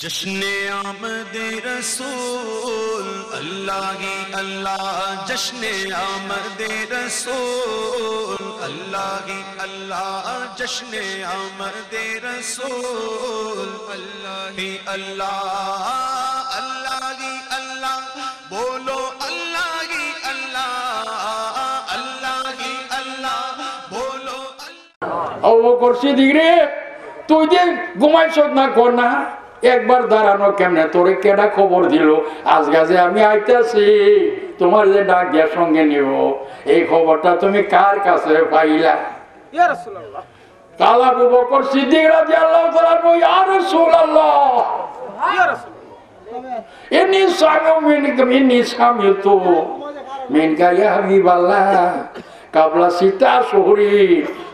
जश्ने आमदे रसूल अल्लाह ही अल्लाह, जश्ने आमदे रसूल अल्लाह ही अल्लाह, जश्ने आमदे रसूल अल्लाह ही अल्लाह, अल्लाह ही अल्लाह, बोलो अल्लाह ही अल्लाह, अल्लाह ही अल्लाह, बोलो अल्लाह। ও করছি দিগরে তুই যে ঘুমাইছ না কর না একবার দাঁড়ানো কেমনে তোরে কেডা খবর দিল আজকে যে আমি আইতাছি তোমার যে ডাক দেওয়ার সঙ্গে নিব এই খবরটা তুমি কার কাছে পাইলা? ইয়া রাসূলুল্লাহ। কালা আবু বকর সিদ্দিক রাদিয়াল্লাহু তাআলা আনহু, ইয়া রাসূলুল্লাহ ইয়া রাসূলুল্লাহ। ইন্নী সামিউতু মিনকা ইয়া হাবিবাল্লাহ কাবলা সীতা শহরি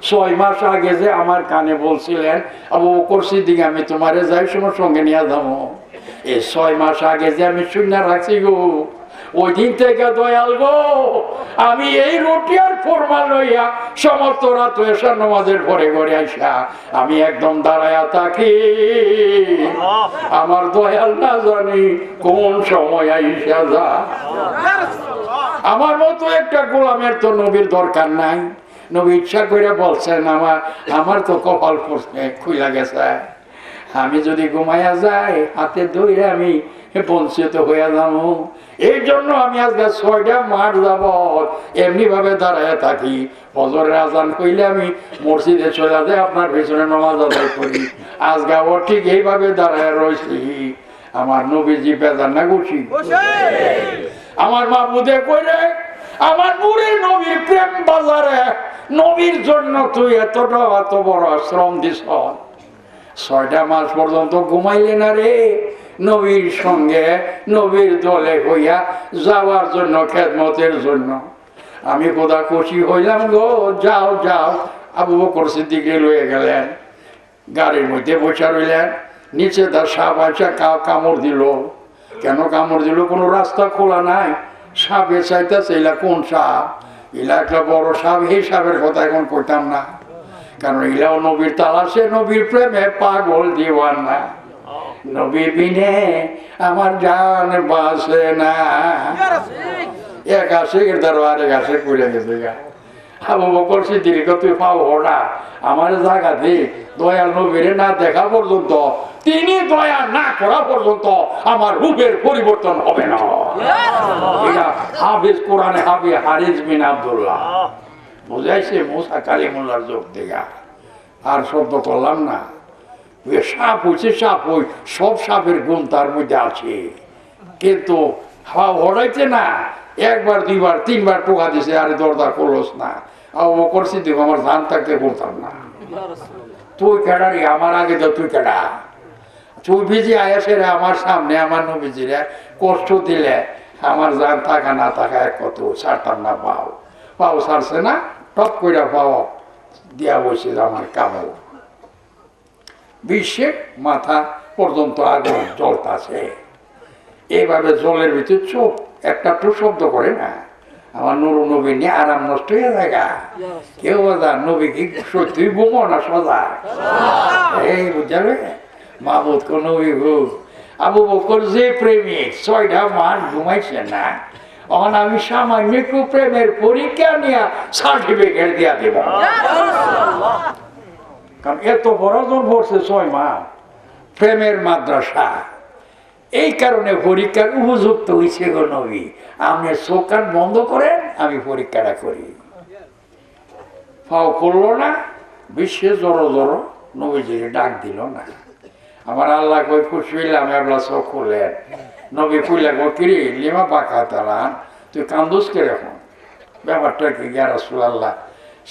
6 মাস আগে যে আমার কানে বলছিলেন আবু বকর সিদ্দিক আমি তোমারে যাই সময় সঙ্গে নিয়ে যাবো, এই 6 মাস আগে যে আমি শুনে রাখছি গো, ওই দিন থেকে দয়াল গো আমি এই রুটি আর ফরমা লইয়া সমস্ত রাত এসা নামাজের পরে ঘরে আইসা আমি একদম দাঁড়ায়া থাকি, আমার দয়াল না জানি কোন সময় আইসা যা। আমার মতো একটা গোলামের তো নবীর দরকার নাই, নবী ইচ্ছা করে বলছেন আমার তো কপাল খুইলা গেছে, আমি যদি ঘুমাইয়া যাই হাতে ধরে আমি বঞ্চিত হইয়া যাবো, এই জন্য আমি আজকে 6টা মাস যাবত এমনি ভাবে দাঁড়ায় থাকি, ফজরের আজান কইলে আমি মসজিদে চলে যাই আপনার পেছনে নামাজ আদায় করি, আজকে ও ঠিক এইভাবে দাঁড়ায় রয়েছি। আমার নবীজি বেজার না খুশি? আমার মা বুধে কইরে আমার নূরের নবীর প্রেম বাজারে নবীর জন্য তুই এত বড় শ্রম দিস, 6টা মাস পর্যন্ত ঘুমাইলে না রে, নবীর সঙ্গে নবীর দলে হইয়া যাওয়ার জন্য খেদমতের জন্য। আমি খোদা খুশি হইলাম গো, যাও যাও। আবু বকর সিদ্দিককে লয়ে গেলেন, গাড়ির মধ্যে বসে রইলেন, নিচে তার সাপ আইসা কামড় দিল। কেন কামড় দিল? কোনো রাস্তা খোলা নাই, সাপে চাইতেছে এলা কোন সাপ, এলা একটা বড় সাপ, এই সাপের কথা এখন কইতাম না, কারণ এলাও নবীর তালাশে, নবীর প্রেমে পাগল দিওয়ানা, নবী বিনে আমার জান বাসে না। এক আশিকের দরবারে গাছে পড়ে গেছে গা। আবু বকর সিদ্দিক তুই পাও হড়া আমার জায়গা দে, দয়াল নবীরে না দেখা পর্যন্ত, তিনি দয়া না করা পর্যন্ত আমার রূপের পরিবর্তন হবে না। হাফিজ কোরআনে হাফিজ হারিস বিন আব্দুল্লাহ বুঝাইছে মুসা কালিমুল্লাহর যোগ দেখা, আর শব্দ করলাম না। সাপ হয়েছে সাপ, ওই সব সাপের গুণ তার মধ্যে আছে, কিন্তু হাওয়া হড়াইছে না, একবার 2বার 3বার টোকা দিছে, আরে দরদার করলস না। ও করছি দেখো আমার ধান থাকতে করতাম না। তুই কেডা রে, আমার আগে তো তুই কেডা, তুই ভিজি আয়াসের আমার সামনে আমার নবীজিরা কষ্ট দিলে আমার জান থাকা না থাকা এক কত ছাড়তাম না। পাও ছাড়ছে না, টপ করে পাও দিয়া বসে আমার কামড়, বিশ্বে মাথা পর্যন্ত আগুন জ্বলতাছে, এইভাবে জলের ভিতর চোখ একটা তো শব্দ করে না। আমার নুর নবী নিয়ে আরাম নষ্ট হয়ে যায়, কেউ বোঝা নবী কি সত্যি ঘুমো না সজা, এই বুঝাবে মাহবুদ কোন নবী ঘুম। আবু বকর যে প্রেমিক 6টা মাস ঘুমাইছে না, তখন আমি সামান্য একটু প্রেমের পরীক্ষা নিয়ে সার্টিফিকেট দিয়া দেব, কারণ এত বড় জন পড়ছে 6 মাস প্রেমের মাদ্রাসা, এই কারণে পরীক্ষার উপযুক্ত হয়েছে গো নবী। আপনি চোখ কান বন্ধ করেন, আমি পরীক্ষাটা করি। ফাও করলো না, বিশ্বে জড়ো জড়ো নবীজিকে ডাক দিল না। আমার আল্লাহ কই খুশি হইলাম, আপনার চোখ খুললেন। নবী খুললে গো কিরে লিমা পাখা তালান তুই কান্দুস কে এখন, ব্যাপারটা কি? ইয়া রাসূলুল্লাহ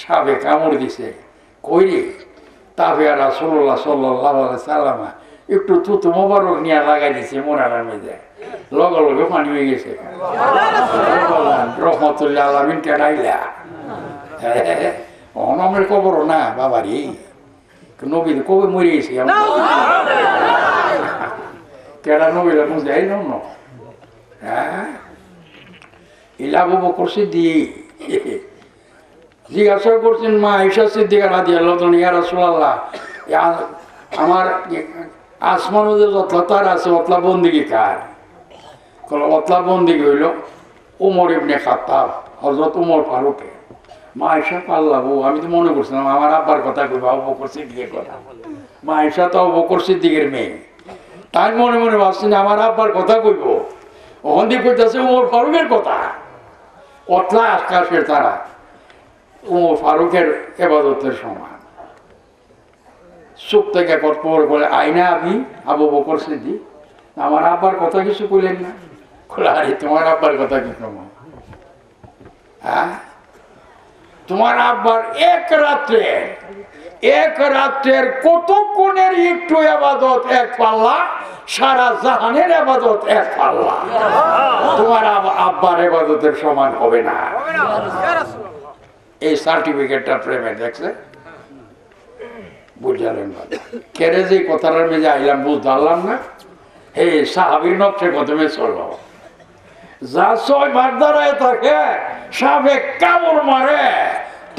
সাপে কামড় দিছে। কইরে তাবে রাসূলুল্লাহ সাল্লাল্লাহু আলাইহি সাল্লাম একটু তুতু মোবারক নিয়ে লাগাই দিছে মোনার মধ্যে, লগে লগে পানি হয়ে গেছে। রহমতুল্লাহ আলামিন কেডাইলা অনামের কবর না বাবারি, নবী কবে মরে গেছি কেডা নবীরা বুঝাই ন। হ্যাঁ ইলা আবু বকর সিদ্দিক জিজ্ঞাসা করছেন মা ঈশা সিদ্দিকা রাদিয়াল্লাহু তাআলা, ইয়া রাসূলুল্লাহ আমার আসমানও যে যতলা তার আছে অতলা বন্দিগি কার? অতলা বন্দিগি হইল উমর ইবনে খাত্তাব, হযরত উমর ফারুকের। মা আয়েশা পাল্লাবু, আমি তো মনে করছিলাম আমার আব্বার কথা কইবা, আবু বকর সিদ্দিকের কথা। মা আয়েশা তো আবু বকর সিদ্দিকের মেয়ে, তাই মনে মনে ভাবছি না আমার আব্বার কথা কইব, ওখান দিয়ে কইতাছে উমর ফারুকের কথা। অতলা আকাশের তারা উমর ফারুকের ইবাদতের সমান। চুপ থেকে পর বলে আইনা আমি আবু বকর সিদ্দিক, আমার আব্বার কথা কিছু কইলেন না? আরে তোমার আব্বার কথা কি কম? হ্যাঁ, তোমার আব্বার এক রাত্রের কত কোণের একটু আবাদত এক পাল্লা, সারা জাহানের আবাদত এক পাল্লা। তোমার আব্বার আবাদতের সমান হবে না। এই সার্টিফিকেটটা প্রেমে দেখছে, বুঝলেন? কেড়ে যে কথাটার মেজে আইলাম বুঝতে পারলাম না। হে সাহাবীর নকশে কদমে চলো, যা 6 বার দাঁড়ায় থাকে সাপে কামড় মারে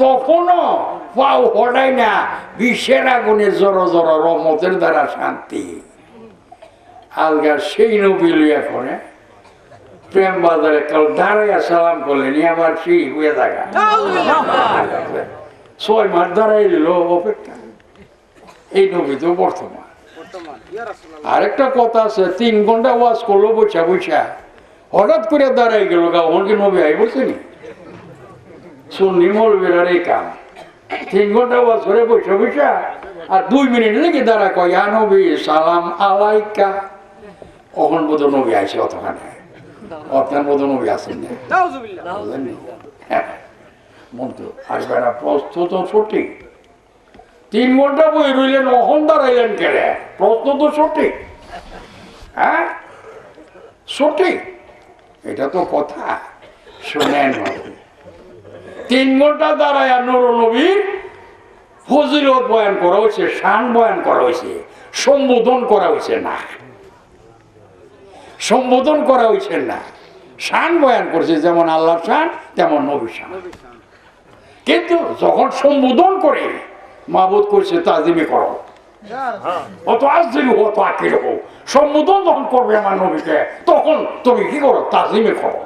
তখনও পাও হটাই না, বিষের আগুনে জড়ো জড়ো রহমতের দ্বারা শান্তি। আলগা সেই নবী লইয়া করে প্রেম বাজারে কাল দাঁড়াইয়া সালাম করলেন, আবার সেই হয়ে থাকা 6 মাস দাঁড়াই দিল অপেক্ষা। এই নবী তো বর্তমান। আরেকটা কথা আছে, 3 ঘন্টা ওয়াজ করলো বৈশা বৈশা, হঠাৎ করে দাঁড়াই গেল গা, ওখানকে নবী আই বলছেনি শুননি মৌলবীর এই কাম। 3 ঘন্টা ওয়াজ করে বৈশা বৈশা আর 2 মিনিট লেগে দাঁড়া কয় ইয়া নবী সালাম আলাইকা। ওখান বোধ নবী আইসে অতখানে, আপনার বোধ নবী আসেন না। মন্ত্র আসবে না, প্রশ্ন তো সঠিক। 3 ঘন্টা বই রইলেন, অহন দাঁড়াইলেন কেড়ে? প্রশ্ন তো সঠিক। হ্যাঁ সঠিক, এটা তো কথা। শুনেন, 3 ঘন্টা দাঁড়ায় নূর নবীর ফজিলত বয়ান করা হয়েছে, শান বয়ান করা হয়েছে, সম্বোধন করা হয়েছে না, সম্বোধন করা হয়েছে না, শান বয়ান করছে, যেমন আল্লাহর শান তেমন নবীর শান। কিন্তু যখন সম্বোধন করে মাবুদ করছে তাজিমে করো, অত আজিম অত আকির হো। সম্বোধন যখন করবে আমার নবীকে তখন তুমি কি করো? তাজিমে করো।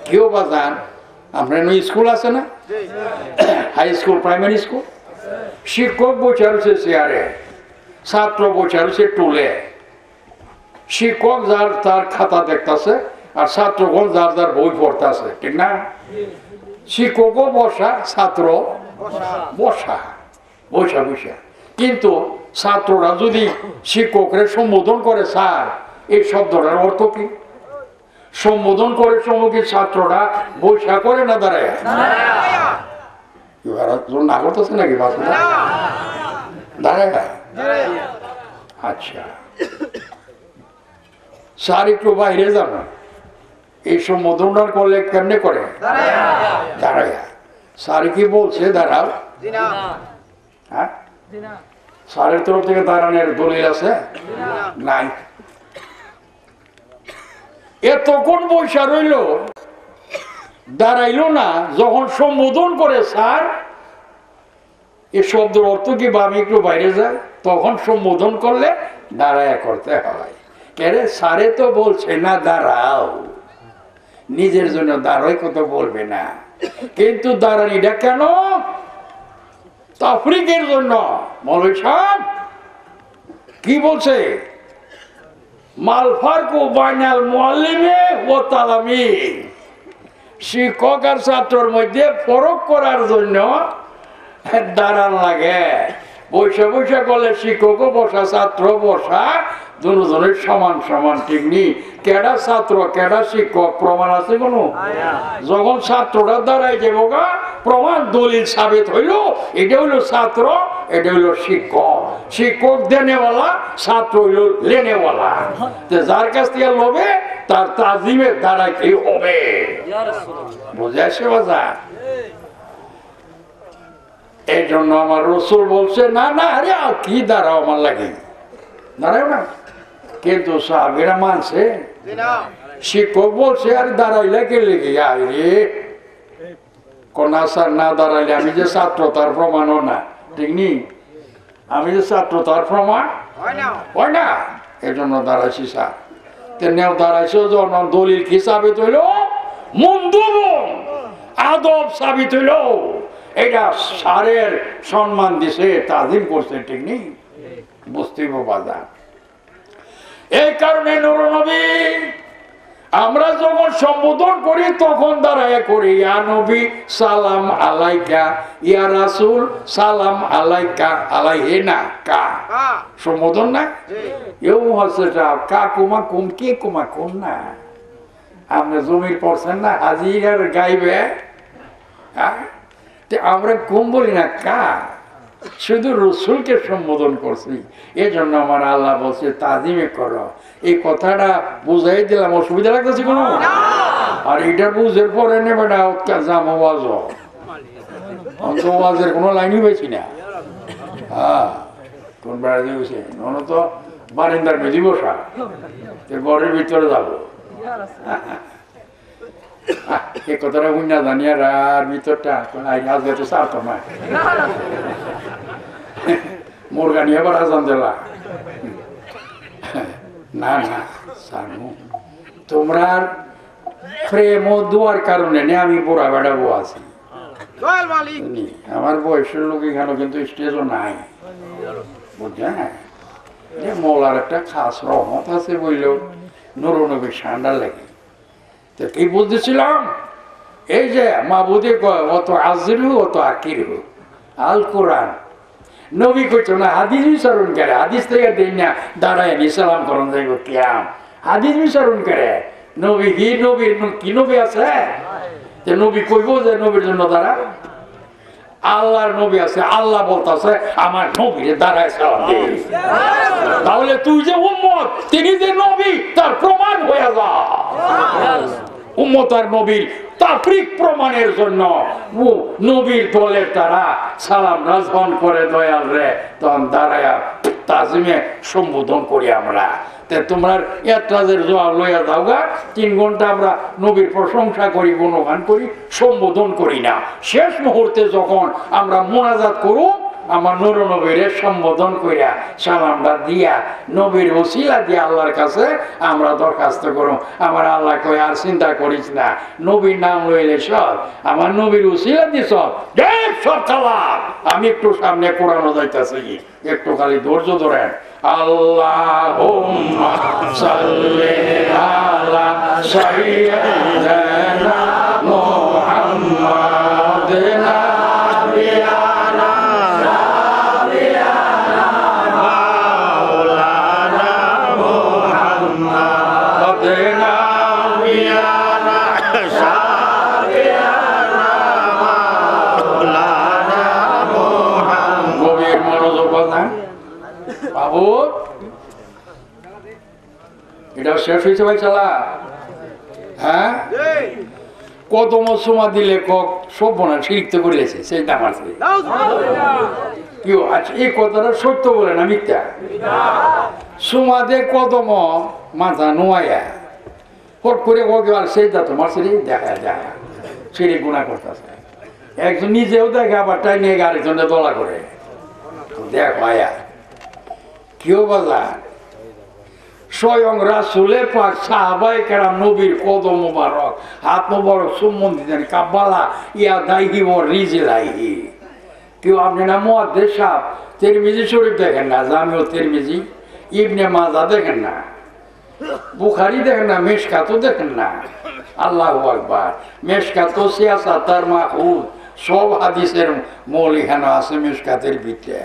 কেউ বা যান, আপনার স্কুল আছে না, হাই স্কুল, প্রাইমারি স্কুল, শিক্ষক বসে রয়েছে চেয়ারে, ছাত্র বসে রয়েছে টুলে। শিক্ষক যার তার খাতা দেখতেছে আর ছাত্রগণ যার যার বই পড়তেছে, ঠিক না? শিক্ষকও বসা, ছাত্র বসা, বসা বসা। কিন্তু ছাত্ররা যদি শিক্ষকরে সম্বোধন করে, স্যার, এই শব্দটার অর্থ কি? সম্বোধন করে সমুখী ছাত্ররা বৈশা করে না দাঁড়ায়? না করতেছে নাকি দাঁড়ায়? আচ্ছা, স্যার একটু বাইরে যান, এই সম্বোধনটা করলে কেমনে করে? দাঁড়ায়। স্যার কি বলছে দাঁড়াও? হ্যাঁ, স্যারের তরফ থেকে দাঁড়ানোর দলিল আছে? নাই। এতক্ষণ বৈশা রইল, দাঁড়াইল না। যখন সম্বোধন করে স্যার, এই শব্দের অর্থ কি? বা আমি একটু বাইরে যাই, তখন সম্বোধন করলে দাঁড়ায় করতে হয়। কেরে? স্যারে তো বলছে না দাঁড়াও, নিজের জন্য দাঁড়াই কত বলবে না, কিন্তু দাঁড়ানিটা কেন? তাফরিকের জন্য। মৌলভী সাহেব কি বলছে? মাল ফারকু বাইনাল মুআল্লিমে ওয়া তালামি, শিক্ষক আর ছাত্রের মধ্যে ফরক করার জন্য দাঁড়ান লাগে। বৈশা বৈশা করলে শিক্ষকও বসা, ছাত্র বসা, দুজনের সমান সমান, ঠিক নেই? কেডা ছাত্র কেডা শিক্ষক প্রমাণ আছে কোনো? যখন ছাত্ররা দাঁড়াই যাবো গা, প্রমাণ দলিল সাবিত হইল, এটা হইল ছাত্র, এটা হইল শিক্ষক। শিক্ষক দেনেওয়ালা, ছাত্র হইল লেনেওয়ালা। যার কাছ থেকে লোবে তার তাজিমে দাঁড়াইতেই হবে। বুঝে আসে বাজার? এই জন্য আমার রসুল বলছে না না, আরে কি দাঁড়াও আমার লাগে, দাঁড়াও না। কিন্তু সাহাবীরা মানছে। শিক্ষক বলছে আর দাঁড়াইলে কে লেগে আরে কোনা স্যার না দাঁড়াইলে আমি যে ছাত্র তার প্রমাণও না, ঠিক নি? আমি যে ছাত্র তার প্রমাণ হয় না, এই জন্য দাঁড়াইছি স্যার। তেমনিও দাঁড়াইছে যখন দলিল কি সাবিত হইল, মন্দুবন আদব সাবিত হইল, এটা সারের সম্মান দিছে, তাজিম করছে, ঠিক নেই? বুঝতেই বাজার। এই কারণে নূর নবী আমরা যখন সম্বোধন করি তখন দাঁড়ায় করি, ইয়া নবী সালাম আলাইকা, ইয়া রাসূল সালাম আলাইকা, আলাইহে না কা সম্বোধন না, এও হচ্ছে কা কুমা কুম, কে কুমা কুম না। আপনি জমির পড়ছেন না, হাজির গাইবে, আমরা কুম বলি না, কা, শুধু রসুলকে সম্বোধন করছি। এই জন্য আমার আল্লাহ বলছে তাজিমে করো। এই কথাটা বুঝাই দিলাম, অসুবিধা লাগতেছে কোনো? আর এটা বুঝের পরে নেবে না জামো ওয়াজ, ওয়াজের কোনো লাইনই পেয়েছি না। হ্যাঁ, কোন বেড়াতে গেছে তো বারিন্দার মেঝি বসা, ঘরের ভিতরে যাবো। এই কথাটা বুঝ না জানি আর ভিতরটা আজকে তো সারতো না, মুরগা নিয়ে আবার আজান দিলা না না সানু, তোমরা প্রেম ও দোয়ার কারণে আমি বুড়া বেড়াবো আছি। আমার বয়সের লোক এখানে কিন্তু স্টেজও নাই, বুঝলেন? মৌলার একটা খাস রহমত আছে বললেও নুর নবী ঠান্ডা লাগে। তো কি বুঝতেছিলাম, এই যে মাবুদে অত আজির অত আকির আল কোরআন নবী করছো না, হাদিস বিচারণ করে, হাদিস থেকে দিন না দাঁড়ায় নি সালাম করুন যাইব কিয়াম, হাদিস বিচারণ করে। নবী কি নবীর কি নবী আছে যে নবী কইব যে নবীর জন্য দাঁড়া? আল্লাহর নবী আছে, আল্লাহ বলতেছে আমার নবীর দাঁড়ায় সালাম দে। তাহলে তুই যে উম্মত, তিনি যে নবী তার প্রমাণ হয়ে যা। উম্মত আর নবীর তাফরিক প্রমাণের জন্য নবীর দলের তারা সালাম রাজবন করে দয়াল রে, তখন দাঁড়ায়া তাজিমে সম্বোধন করি আমরা। তোমরা এতরাজের জবাব লইয়া যাও গা, 3 ঘন্টা আমরা নবীর প্রশংসা করি, গুণগান করি, সম্বোধন করি না। শেষ মুহূর্তে যখন আমরা মোনাজাত করব, আমার নূর নবীরে সম্বোধন কইরা সালামটা দিয়া নবীর ওসিলা দিয়ে আল্লাহর কাছে আমরা দরখাস্ত করব। আমার আল্লাহ কই আর চিন্তা করিস না, নবীর নাম লইলে সব, আমার নবীর ওসিলা দিয়ে সব দেখ সব খালা। আমি একটু সামনে কোরআনও যাইতেছি, একটু খালি ধৈর্য ধরেন। আল্লাহুম্মা সাল্লি আলা সাইয়্যিদিনা মুহাম্মাদিন বাবু। এটা শেষ হয়েছে ভাই চালা? হ্যাঁ, কদম সোমা দিলে কক সব বোনা শিখতে করেছে, সেই দাম আছে। কেউ আচ্ছা এই কথাটা সত্য বলে না মিথ্যা? সোমা দে কদম মাথা নোয়া হট করে কে আর সেই দা তোমার সেটি দেখা যায়, সেটি গুণা করতেছে। একজন নিজেও দেখে আবার টাই নিয়ে আরেকজনে দোলা করে দেখ আয়া কেউ বাজার। স্বয়ং রাসূলে পাক সাহাবায়ে কেরাম নবীর কদম মোবারক হাত মোবারক চুম্বন দিতেন, কাব্বালা ইয়া দাইহি ও রিজলাইহি। কেউ আপনি না মুহাদ্দিস সাহেব তিরমিজি শরীফ দেখেন না, জামিউ তিরমিজি, ইবনে মাজা দেখেন না, বুখারী দেখেন না, মিশকাতও দেখেন না? আল্লাহু আকবার। মিশকাতও সিয়াসাতার মাহুদ সব হাদিসের মূল এখানে আছে মিশকাতের ভিতরে।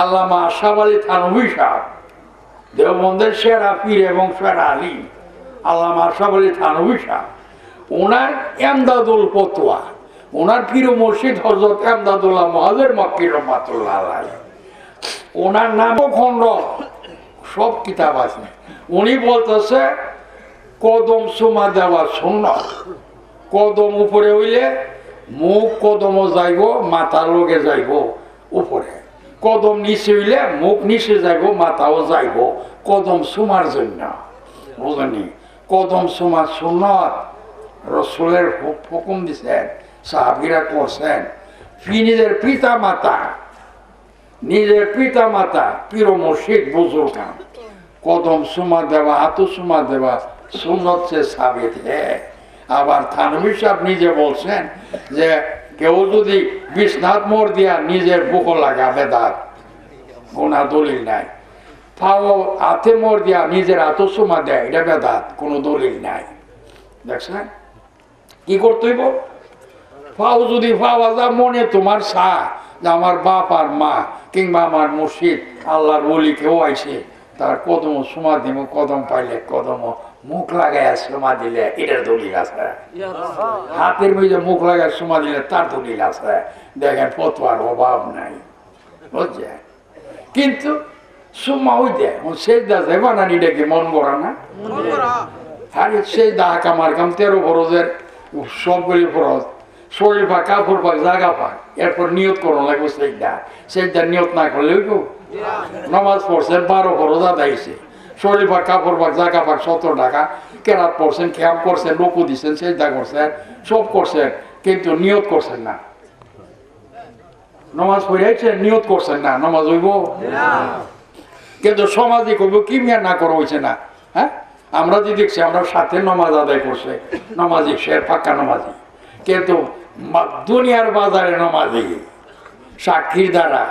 আল্লামা আশরাফ আলী থানভী সাহেব দেওবন্দের সেরা পীর এবং সেরা আলিম আল্লামা আশরাফ আলী থানভী সাহেব, ওনার এমদাদুল ফতোয়া, ওনার পীর মুর্শিদ হযরত এমদাদুল্লাহ মুহাজির মক্কি রহমাতুল্লাহ আলাইহি, ওনার নাম খণ্ড সব কিতাব আছে। উনি বলতেছে কদম সুমা দেওয়া সুন্নাত। কদম উপরে হইলে মুখ কদমও যাইব, মাথার লগে যাইব উপরে। কদম নিচে হইলে মুখ নিচে যাইব, মাথাও যাইব কদম সুমার জন্য, বুঝলি? কদম সুমা সুন্নাত রাসূলের হুকুম দিচ্ছেন, সাহাবীরা করছেন। নিজের পিতা মাতা নিজের পিতা মাতা পীর মুর্শিদ বুজুর্গ কদম সুমা দেওয়া হাতু সুমা দেওয়া সুন্নত সে সাবিত হ্যাঁ। আবার থানভী সাহেব নিজে বলছেন যে কেউ যদি বিশ্বনাথ মোড় দিয়া নিজের বুক লাগা বেদাত, কোনা দলিল নাই। ফাও হাতে মোড় দিয়া নিজের হাতু সুমা দেয়, এটা বেদাত, কোনো দলিল নাই। দেখছেন কি করতে হইব? ফাও যদি পাওয়া যা মনে তোমার সা যে আমার বাপ আর মা কিংবা আমার মুর্শিদ আল্লাহর ওলি কেউ আইসে, তার কদম সুমা দিব, কদম পাইলে কদম মুখ লাগায় সুমা দিলে এটার দলিল আছে। হাতের মধ্যে মুখ লাগায় সুমা দিলে তার দলিল আছে। দেখেন ফতোয়ার অভাব নাই, বুঝছেন? কিন্তু সুমা ওই দেয় শেষ দা যাইবা না, এটাকে মন করা না। আরে সেই দা কামার কাম 13 ফরজের সবগুলি ফরজ, শরীর পাক, কাপড় পাক, জায়গা পাক, এরপর নিয়ত করো লাগবে সেইটা নিয়ত না করলে নামাজ পড়ছেন 12 ফরজ আদাইছে, শরীর পাক, কাপড় পাক, জায়গা পাক 17 টাকা, কেরাত পড়ছেন, খেয়াম করছেন, রুকু দিচ্ছেন, সেইটা করছেন, সব করছেন, কিন্তু নিয়ত করছেন না। নামাজ পড়েছেন, নিয়ত করছেন না, নামাজ হইব? কিন্তু সমাজে করব কি মিয়া না করা হয়েছে না। হ্যাঁ, আমরা যে দেখছি আমরা সাথে নামাজ আদায় করছে, নামাজি সে পাক্কা নামাজি, কিন্তু দুনিয়ার বাজারে নামাজি সাক্ষীর দ্বারা,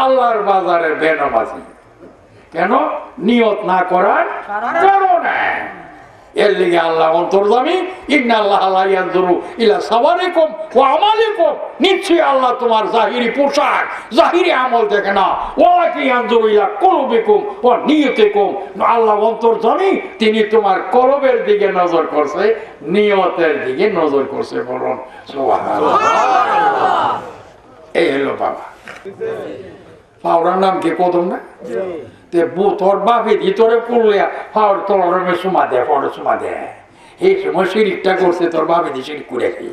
আল্লাহর বাজারে বেনামাজি। কেন? নিয়ত না করার কারণে। এর লিগে আল্লাহ অন্তর্যামী, ইন্নাল্লাহা লা ইয়ানজুরু ইলা সাওয়ারিকুম ওয়া আমালিকুম, নিশ্চয়ই আল্লাহ তোমার জাহিরি পোশাক, জাহিরি আমল দেখে না, ওয়ালাকিন ইয়ানজুরু ইলা কুলুবিকুম ওয়া নিয়তিকুম। আল্লাহ অন্তর্যামী, তিনি তোমার কলবের দিকে নজর করছে, নিয়তের দিকে নজর করছে। বলুন সুবহানাল্লাহ। এই হলো বাবা। পাওরার নাম কি কদম না? তোর বাপে ভিতরে করলে ফাওয়ার তলরমে সুমা দেয়, ফটো সুমা দেয়। এই সময় শিরিকটা করছে, তোর বাপে দিয়ে শিরিক করেছি।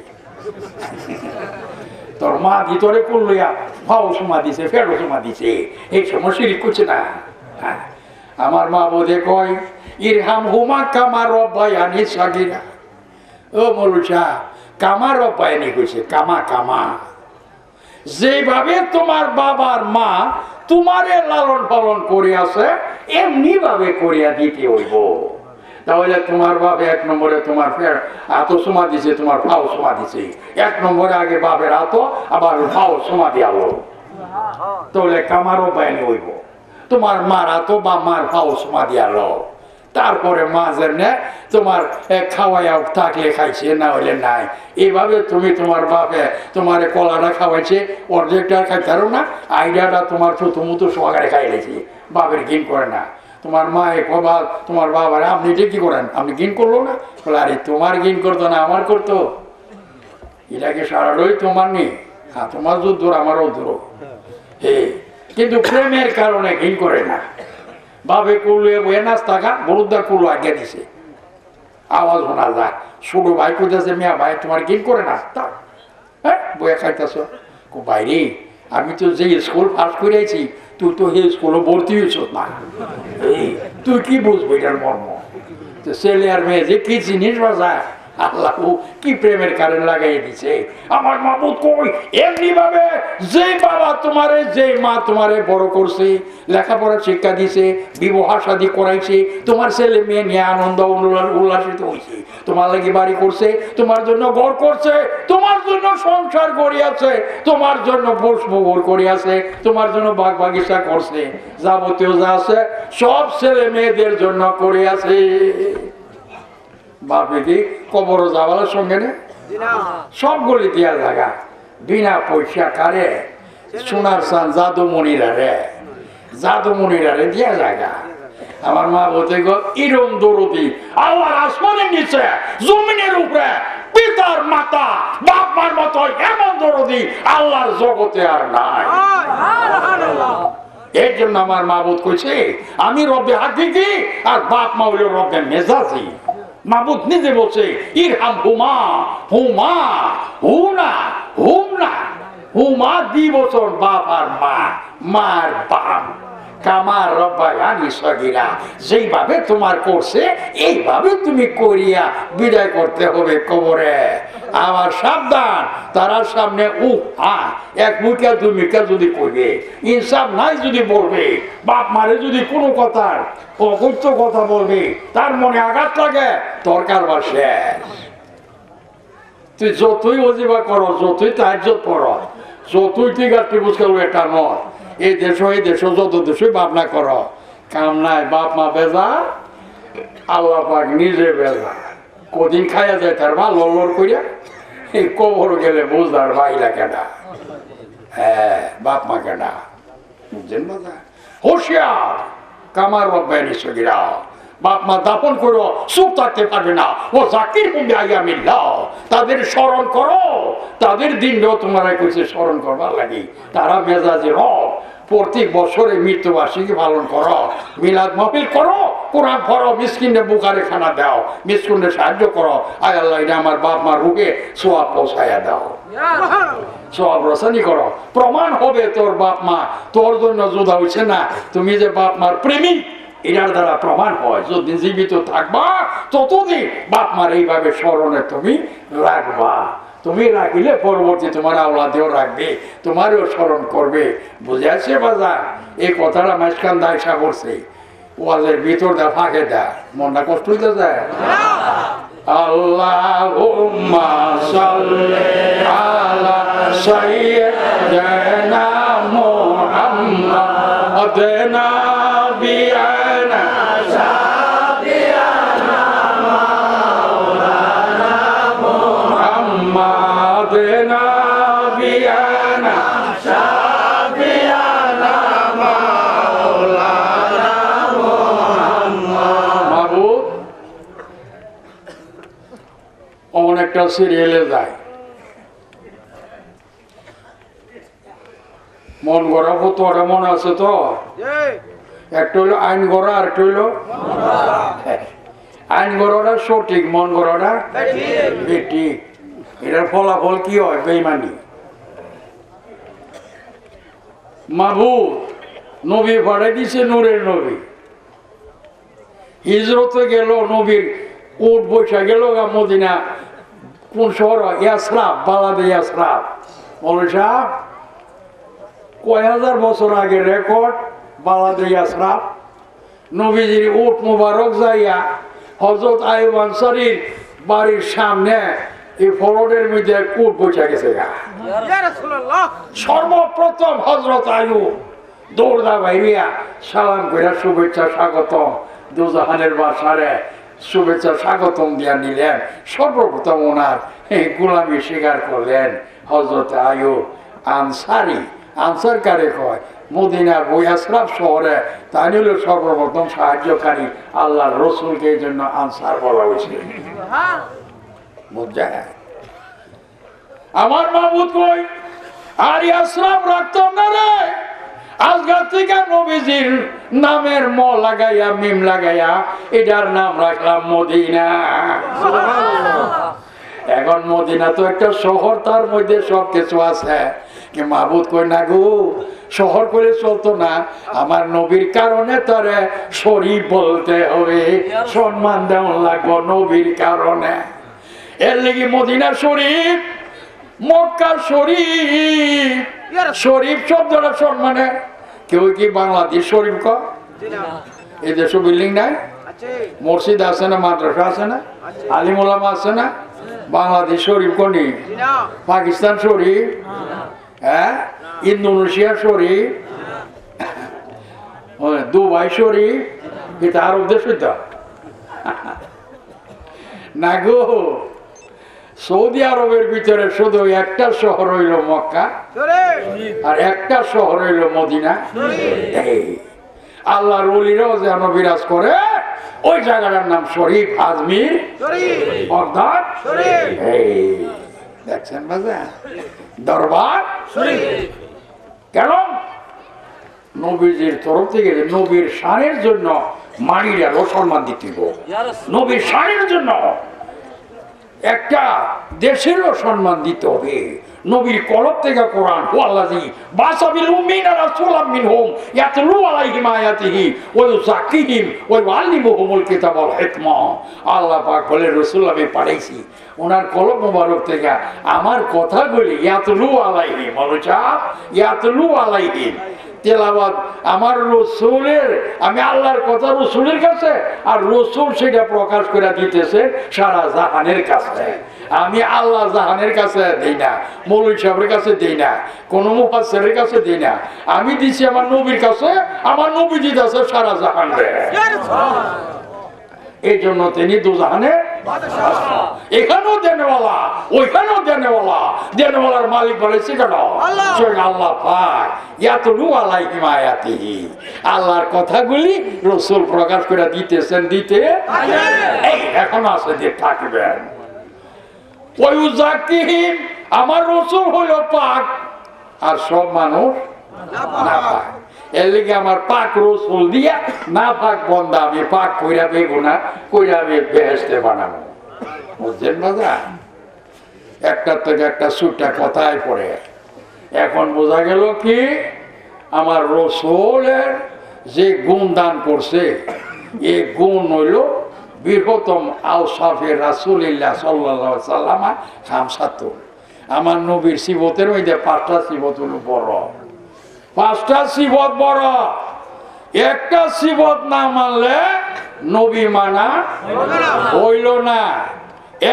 তোর মা ভিতরে করলে ফাও সুমা দিছে, ফেরো সুমা দিছে, এই সময় শিরিক করছে না। আমার মা বোধে কয় ইরহাম হুমা কামার রব্বায়ানি সাগীরা। ও মৌলুসা, কামার রব্বায়ানি কইছে, কামা কামা। যেভাবে তোমার বাবার মা তোমারে লালন পালন করে আছে, এমনি ভাবে করিয়া দিতে হইব। তাহলে তোমার বাপ 1 নম্বরে তোমার হাত সুমা দিছে, তোমার ফাও সুমা দিছে, 1 নম্বরে আগে বাপের হাত আবার ফাও সুমা দিয়ালো, তাহলে কামারও বাইনে হইব। তোমার মার হাত বা মার ফাও সুমা দিয়ালো, তারপরে মাঝের নে তোমার খাওয়াইয়া থাকলে খাইছে, না হইলে নাই। এইভাবে তুমি তোমার বাপে তোমার কলাটা খাওয়াইছে, অর্ধেকটা খাইতারো না, আইডিয়াটা তোমার ছোটমুতো সহকারে খাইলেছি, বাপের ঘিন করে না। তোমার মায়ে কবা তোমার বাবার আপনি যে কি করেন, আপনি ঘিন করলো না? বলে আরে তোমার ঘিন করতো না, আমার করতো। এটাকে সারালোই তোমার নেই, হ্যাঁ তোমার যুদ্ধ আমারও দূর। হে, কিন্তু প্রেমের কারণে ঘিন করে না। বাপে করলো বইয়ে নাস্তা খা, বরুদ্দার করলো আগে দিছে, আওয়াজ শোনা যায়। ছোট ভাই কোথাছে, মিয়া ভাই তোমার ঘিন করে না? তা হ্যাঁ বইয়ে খাইতেছ। বাইরে আমি তো যে স্কুল পাস করেছি, তুই তো সেই স্কুলে ভর্তি হয়েছ না, তুই কি বুঝবো এটার মর্ম? ছেলে আর মেয়ে যে কি জিনিস বাজায়, আল্লাহ কি প্রেমের কারণ লাগাই দিছে। আমার মাবুদ কই এমনি ভাবে যে বাবা তোমারে, যে মা তোমারে বড় করছে, লেখাপড়া শিক্ষা দিছে, বিবাহ শাদী করাইছে, তোমার ছেলে মেয়ে নিয়ে আনন্দ উল্লাসিত হয়েছে, তোমার লাগি বাড়ি করছে, তোমার জন্য ঘর করছে, তোমার জন্য সংসার করিয়াছে, তোমার জন্য পুষ্পভোগ করিয়াছে, তোমার জন্য বাগ বাগিচা করছে, যাবতীয় যা আছে সব ছেলে মেয়েদের জন্য করিয়াছে। বাপে কি কবর যাওয়ার সঙ্গে নে সবগুলি দিয়া জায়গা, বিনা পয়সা কারে সোনার সান জাদুমণিরা রে, জাদুমণিরা রে দিয়া জায়গা। আমার মা বলতে গো ইরম দরদি আল্লাহর আসমানের নিচে জমিনের উপরে পিতার মাতা বাপ মার মতো এমন দরদি আল্লাহর জগতে আর নাই। এর জন্য আমার মা বোধ কইছে আমি রব্বে হাকিকি আর বাপ মা হইল রব্বে মেজাজি। মাবুদ নিজে বলছে ইরহাম হুমা হুমা হুনা হুমনা, হুমা 2 বছর বাপ আর মা, মার বাপ, কামার রব্বায়ানি সগীরা, যেইভাবে তোমার করছে এইভাবে তুমি করিয়া বিদায় করতে হবে কবরে। আবার সাবধান, তারার সামনে এক মুখে দুই মুখে যদি কইবে, ইনসাফ নাই যদি বলবে, বাপ মারে যদি কোনো কথার অকথ্য কথা বলবে, তার মনে আঘাত লাগে, দরকার বা শেষ। তুই যতই অজিবা করো, যতই তাহাজ্জুদ পড়ো, যতই ঠিক আর ত্রিভুজ করবো, এটা নয়। এই দেশ যত দেশই ভাবনা করো, কাম নাই, বাপ মা বেজা, আল্লাহ পাক নিজে বেজা। কদিন খাইয়া যায় তার মা লড় করিয়া, এই কবর গেলে বুঝদার ভাইলা কেনা, হ্যাঁ বাপ মা কেনা, বুঝছেন না? হুঁশিয়ার, কামার রব্বায়ানি সগীরা, বাপ মা দাপন করো, চুপ থাকতে পারবে না। ও জাকির হুম বিআইয়ামিল্লাহ, তাদের স্মরণ করো, তাদের দিনও তোমরা কইছে স্মরণ করবার লাগি। তারা মেজাজে রব, প্রত্যেক বছরে মৃত্যুবার্ষিকী পালন করো, মিলাদ মাহফিল করো, কোরআন পড়ো, মিসকিনে বুকারে খানা দাও, মিসকিনে সাহায্য করো। আয় আল্লাহ, এটা আমার বাপ মা রুহে সোয়াব পৌঁছাইয়া দাও, সব রসানি করো। প্রমাণ হবে তোর বাপ মা তোর জন্য যোদ্ধা হয়েছে না, তুমি যে বাপ মার প্রেমিক, এটার দ্বারা প্রমাণ হয়। যদি জীবিত থাকবা ততদিন বাপ মার এইভাবে স্মরণে তুমি রাখবা। তুমি রাখিলে পরবর্তী তোমার আওলাদেও রাখবে, তোমারও স্মরণ করবে। বুঝে আসছে বাজার? এই কথাটা মাঝখান দায়সা করছে, ওয়াজের ভিতর দা ফাঁকে দা, মনটা কষ্ট হইতে যায়। আল্লাহুম্মা সাল্লি আলা সাইয়্যিদিনা মুহাম্মাদ নাবিয়ানা শাফিয়ানা মাওলানা মুহাম্মাদ নাবিয়ানা শাফিয়ানা মাওলানা মুহাম্মাদ। মাবুদ অনেকটা সিরিয়ালে যায়, মন গড়া ফতোয়াটা মনে আছে তো? একটা হইলো আইন গড়া, আর একটা হইলো আইন গড়াটা সঠিক, মন গড়াটা বেঠিক। এটার ফলাফল কি হয়? বেঈমানি। মাহবুব নবী পাঠাই দিছে, নূরের নবী হিজরতে গেল, নবীর উট বৈশা গেল মদিনা। কোন শহর? ইয়াসরাব, বালাদে ইয়াসরাব। মৌলভী সাহেব, কয় হাজার বছর আগের রেকর্ড বালাদে ইয়াসরাব। নবীজির উট মুবারক যাইয়া হযরত আইয়ুব আনসারীর বাড়ির সামনে এই ফলটের মধ্যে উট বসে গেছে। সর্বপ্রথম হযরত আইয়ুব দৌড়দা বাইরিয়া সালাম কইরা শুভেচ্ছা স্বাগতম, দুজাহানের বাসারে শুভেচ্ছা স্বাগতম দিয়া নিলেন। সর্বপ্রথম ওনার গোলামি স্বীকার করলেন হযরত আইয়ুব আনসারী। আনসার কারে কয়? মদিনার ইয়াসরাব শহরে তাই হলো সর্বপ্রথম সাহায্যকারী আল্লাহর রসুলকে এই জন্য আনসার বলা হয়েছে। বুঝা আমার মাহবুব কই? আর ইয়াসরাব রাখতাম না রে, আজকাল থেকে নবীজির নামের ম লাগাইয়া মিম লাগাইয়া এটার নাম রাখলাম মদিনা। এখন মদিনা তো একটা শহর, তার মধ্যে সবকিছু আছে। মাহবুব কই না গো, শহর করে চলতো না, আমার নবীর কারণে তারে শরীফ বলতে হবে, সম্মান দেওয়া লাগবো নবীর কারণে। এর লেগে মদিনা শরীফ, মক্কা শরীফ। শরীফ শব্দটা সম্মানে। কেউ কি বাংলাদেশ শরীফ কয়? এই দেশে বিল্ডিং নাই, মসজিদ আছে না, মাদ্রাসা আছে না, আলিম ওলামা আছে না? বাংলাদেশ শরীফ কোনি? পাকিস্তান শরীফ, হ্যাঁ, ইন্দোনেশিয়া শরীফ, দুবাই শরীফ, এটা আরব দেশ হইতো না গো। সৌদি আরবের ভিতরে শুধু একটা শহর হইল মক্কা, আর একটা শহর হইল মদিনা। আল্লাহর ওলিরাও যেন বিরাজ করে, ওই জায়গাটার নাম শরীফ, আজমির, বাগদাদ। দেখছেন বাজা, দরবার কেন? নবীজির তরফ থেকে নবীর শানের জন্য মানিরা সম্মান দিতে, নবীর শানের জন্য একটা দেশেরও সম্মান দিতে হবে। নবীর কলব থেকে কোরআন ওয়াল্লাযী বাসাবিল উম্মিনা রাসূলাম মিনহুম ইয়াতলু আলাইহিম আয়াতিহি ওয়া ইউযাক্কিহিম ওয়া ইউআল্লিমুহুমুল কিতাবা ওয়াল হিকমা। আল্লাহ পাক বলে রাসূল আমি পাঠাইছি ওনার কলব মোবারক থেকে আমার কথাগুলি ইয়াতলু আলাইহিম বলছা ইয়াতলু আলাইহিম তেলাওয়াত আমার রাসূলের আমি আল্লাহর কথা রাসূলের কাছে আর রাসূল সেটা প্রকাশ করে দিতেছে সারা জাহানের কাছে। আমি আল্লাহ জাহানের কাছে দেই না, মৌলভী সাহেবের কাছে দেই না, কোনো মুফাসসিরের কাছে দেই না, আমি দিছি আমার নবীর কাছে, আমার নবী দিতেছে সারা জাহানে। এই জন্য তিনি দুজাহানে এখানেও দেনেওয়ালা ওইখানেও দেনেওয়ালা, দেনেওয়ালার মালিক বলেছে কেন আল্লাহ পাক ইয়াতলু আলাইহিম আয়াতিহি আল্লাহর কথাগুলি রাসূল প্রকাশ করে দিতেছেন দিতে এই এখন আছে যে থাকবেন। ওয়া ইউযাক্কিহিম আমার রাসূল হলো পাক আর সব মানুষ না পাক। এর লিগে আমার পাক রাসূল দিয়া না পাক বন্দা আমি পাক কইরা বেগুনা কইরা আমি বেহেশতে বানাবো। বুঝছেন বাজা? একটা থেকে একটা সুটা কথায় পড়ে এখন বোঝা গেল কি আমার রাসূলের যে গুণ দান করছে এই গুণ হইল বৃহত্তম আওসাফে রাসূলিল্লাহ সাল্লাল্লাহু আলাইহি ওয়াসাল্লাম খামসাতুল। আমার নবীর সিফতের মধ্যে 5টা সিফত হলো বড়, 5টা সিফত বড়। একটা সিফত না মানলে নবী মানা হইল না।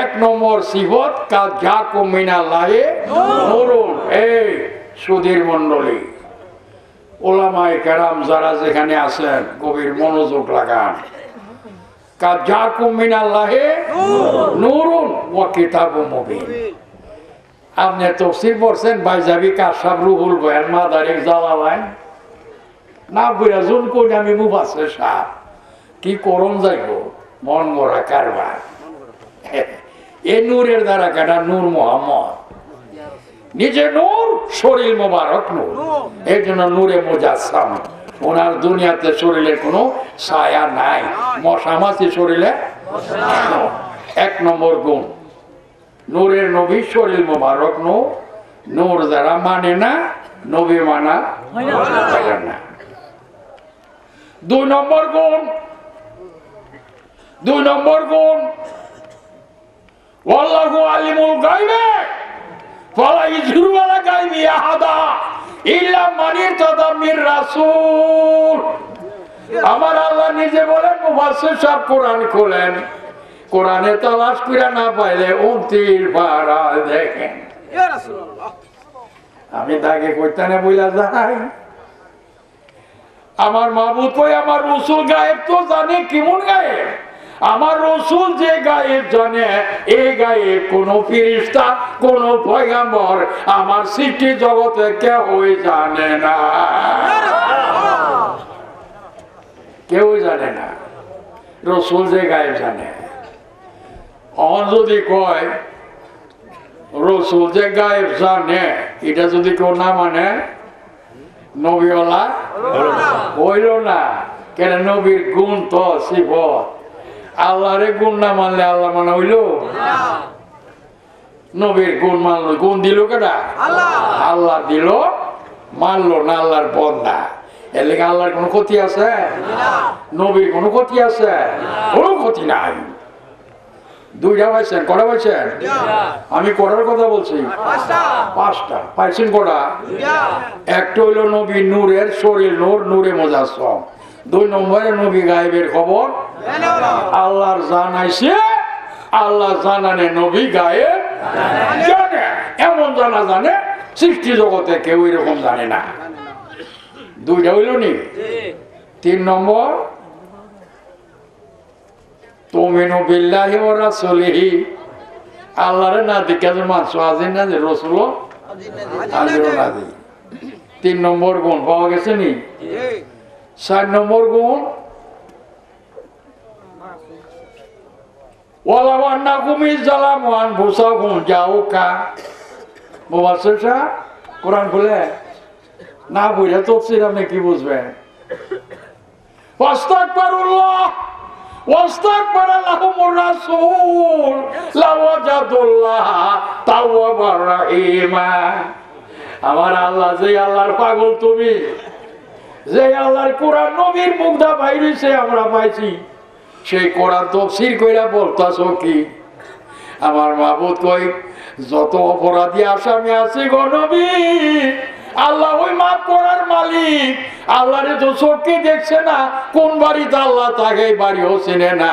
1 নম্বর সিফত কাযাকুম মিনাল্লাহি নূরুন। এই সুধীর মণ্ডলী ওলামায়ে কেরাম যারা যেখানে আছেন গভীর মনোযোগ লাগান। কাযাকুম মিনাল্লাহি নূরুন ওয়া কিতাবুম মুবিন। আপনি তাফসীর পড়ছেন বাইজাবি কাশাব রুহুল বয়ান মাদারিক জালালাইন না বুঝা জুন কোন আমি মুফাসসির সাহেব কি করুন যাইব মন গড়া কারবার। এই নূরের দ্বারা কাটা নূর মুহাম্মদ নিজে নূর শরীর মোবারক নূর, এই জন্য নূরে মুজাসসাম। ওনার দুনিয়াতে শরীরে কোনো ছায়া নাই, মশামাছি শরীরে। 1 নম্বর গুণ নূরের নবী শরীর মোবারক নূর। নূর যারা মানে না নবী মানা হয় না। 2 নম্বর গুণ 2 নম্বর গুণ ওয়াল্লাহু আলিমুল গায়বি ফালা ইযহিরু আলা গায়বি আহাদা ইল্লা মান ইরতাদা মির রাসূল। আমার আল্লাহ নিজে বলেন মুফাসসির সাহেব কোরআন খোলেন, কোরআনে তালাশ করে না পাইলে 29 বার দেখেন। ইয়া রাসূলুল্লাহ আমি তাকে কইতানে বইলা যাই আমার মাহবুব কই আমার রাসূল গায়েব তো জানে। কেমন গায়েব? আমার রাসূল যে গায়েব জানে এই গায়েব কোন ফেরেশতা কোন পয়গম্বর আমার সৃষ্টি জগতে কেউই জানে না, কেউ জানে না। রাসূল যে গায়েব জানে। আর যদি কয় রাসূল যে গায়েব জানে এটা যদি কেউ না মানে নবীওয়ালা হইল না। কেন নবীর গুণ তো সিফত, আল্লাহরে গুণ না মানলে আল্লাহ মানা হইল? নবীর গুণ মানলো, গুণ দিল কেটা? আল্লাহ দিল, মানলো না আল্লাহর বন্দা। এর লেগে আল্লাহর কোনো ক্ষতি আছে? নবীর কোনো ক্ষতি আছে? কোনো ক্ষতি নাই। 2টা পাইছেন, কটা পাইছেন? আমি কটার কথা বলছি? 5টা পাইছেন। কটা? একটা হইল নবী নূরের শরীর নূর, নূরে মুজাসসাম। 2 নম্বরে নবী গায়েবের খবর আল্লাহর জানাইছে, আল্লাহ জানানে নবী গায়েব জানে। এমন জানা জানে সৃষ্টি জগতে কেউ এরকম জানে না। 2টা হইল নি। 3 নম্বর তুমিনু বিল্লাহি ওয়া রাসূলিহি। আল্লাহরে না দেখে মানছো আজিন না যে রাসূল আজিন না দি। 3 নম্বর গুণ পাওয়া গেছে নি। 4 নম্বর গুণ ওয়ালা ওয়ান্নাকুম ইযলামু আনফুসাকুম জাউকা। মুফাসসির সাহেব কোরআন খুলে না বুঝে তাফসীর আপনি কি বুঝবেন? ফাস্তাগফিরুল্লাহ ওয়াস্তাগফারা লাহুমুর রাসূল লাওয়াজাদুল্লাহ তাওয়াবার রাহিমা। আমার আল্লাহ, যে আল্লাহর পাগল তুমি, যে আল্লাহর কোরআন নবীর মুগ্ধা বাইরেছে আমরা পাইছি, সেই কোরআন তাফসীর কইরা বলতাছো কি? আমার মাবুদ কই, যত অপরাধী আসামি আছে গো নবী, আল্লাহ ওই মাফ করার মালিক। আল্লাহরে তো চোখে দেখছে না, কোন বাড়িতে আল্লাহ তাকে বাড়িও চেনে না।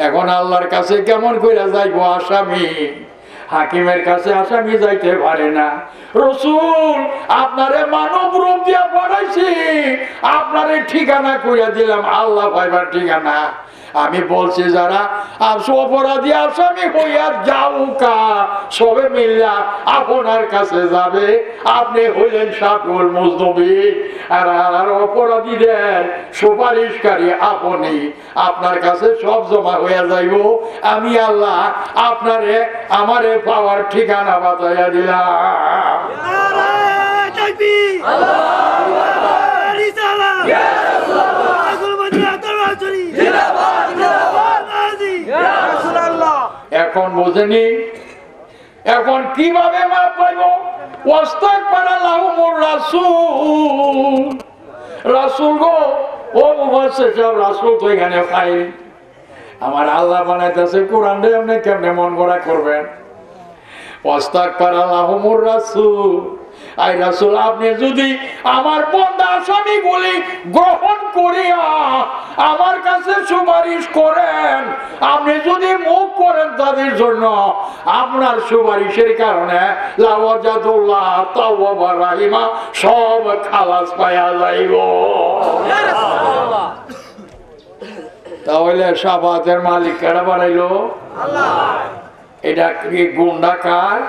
এখন আল্লাহর কাছে কেমন করে যাইবো আসামি? হাকিমের কাছে আসামি যাইতে পারে না। রসুল, আপনারে মানব রূপ দিয়া পড়াইছি, আপনারে ঠিকানা কইয়া দিলাম আল্লাহ পাইবার ঠিকানা। আমি বলছি যারা অপরাধী আসামি হইয়া যাউকা, সবে মিল্লা আপনার কাছে যাবে। আপনি হইলেন শাফিউল মুজনবিন, আর অপরাধীদের সুপারিশকারী আপনি। আপনার কাছে সব জমা হইয়া যাইব। আমি আল্লাহ আপনারে আমারে পাওয়ার ঠিকানা বাতাইয়া দিলাম। এখন বোঝেনি, এখন কিভাবে মাপ পাইব? ওয়াস্তাগফারা লাহুমুর রাসূল। রাসূল গো, ও মুফাসসির সাহেব, রাসূল তো এখানে পাই। আমার আল্লাহ বানাইতেছে কোরআন রে, আপনি কেমনে মন গড়া করবেন? ওয়াস্তাগফারা লাহুমুর রাসূল। আই রাসূল, আপনি যদি আমার বান্দা আসামিগুলি গ্রহণ করিয়া আমার কাছে সুপারিশ করেন, আপনি যদি মুখ করেন তাদের জন্য, আপনার সুপারিশের কারণে লাওয়াজাদুল্লাহ তাওয়াবার রাহিমা, সব খালাস পাইয়া যাইব। তাহলে শাফাতের মালিক কারা বানাইলো? আল্লাহ। এটা কি গুণটা কার?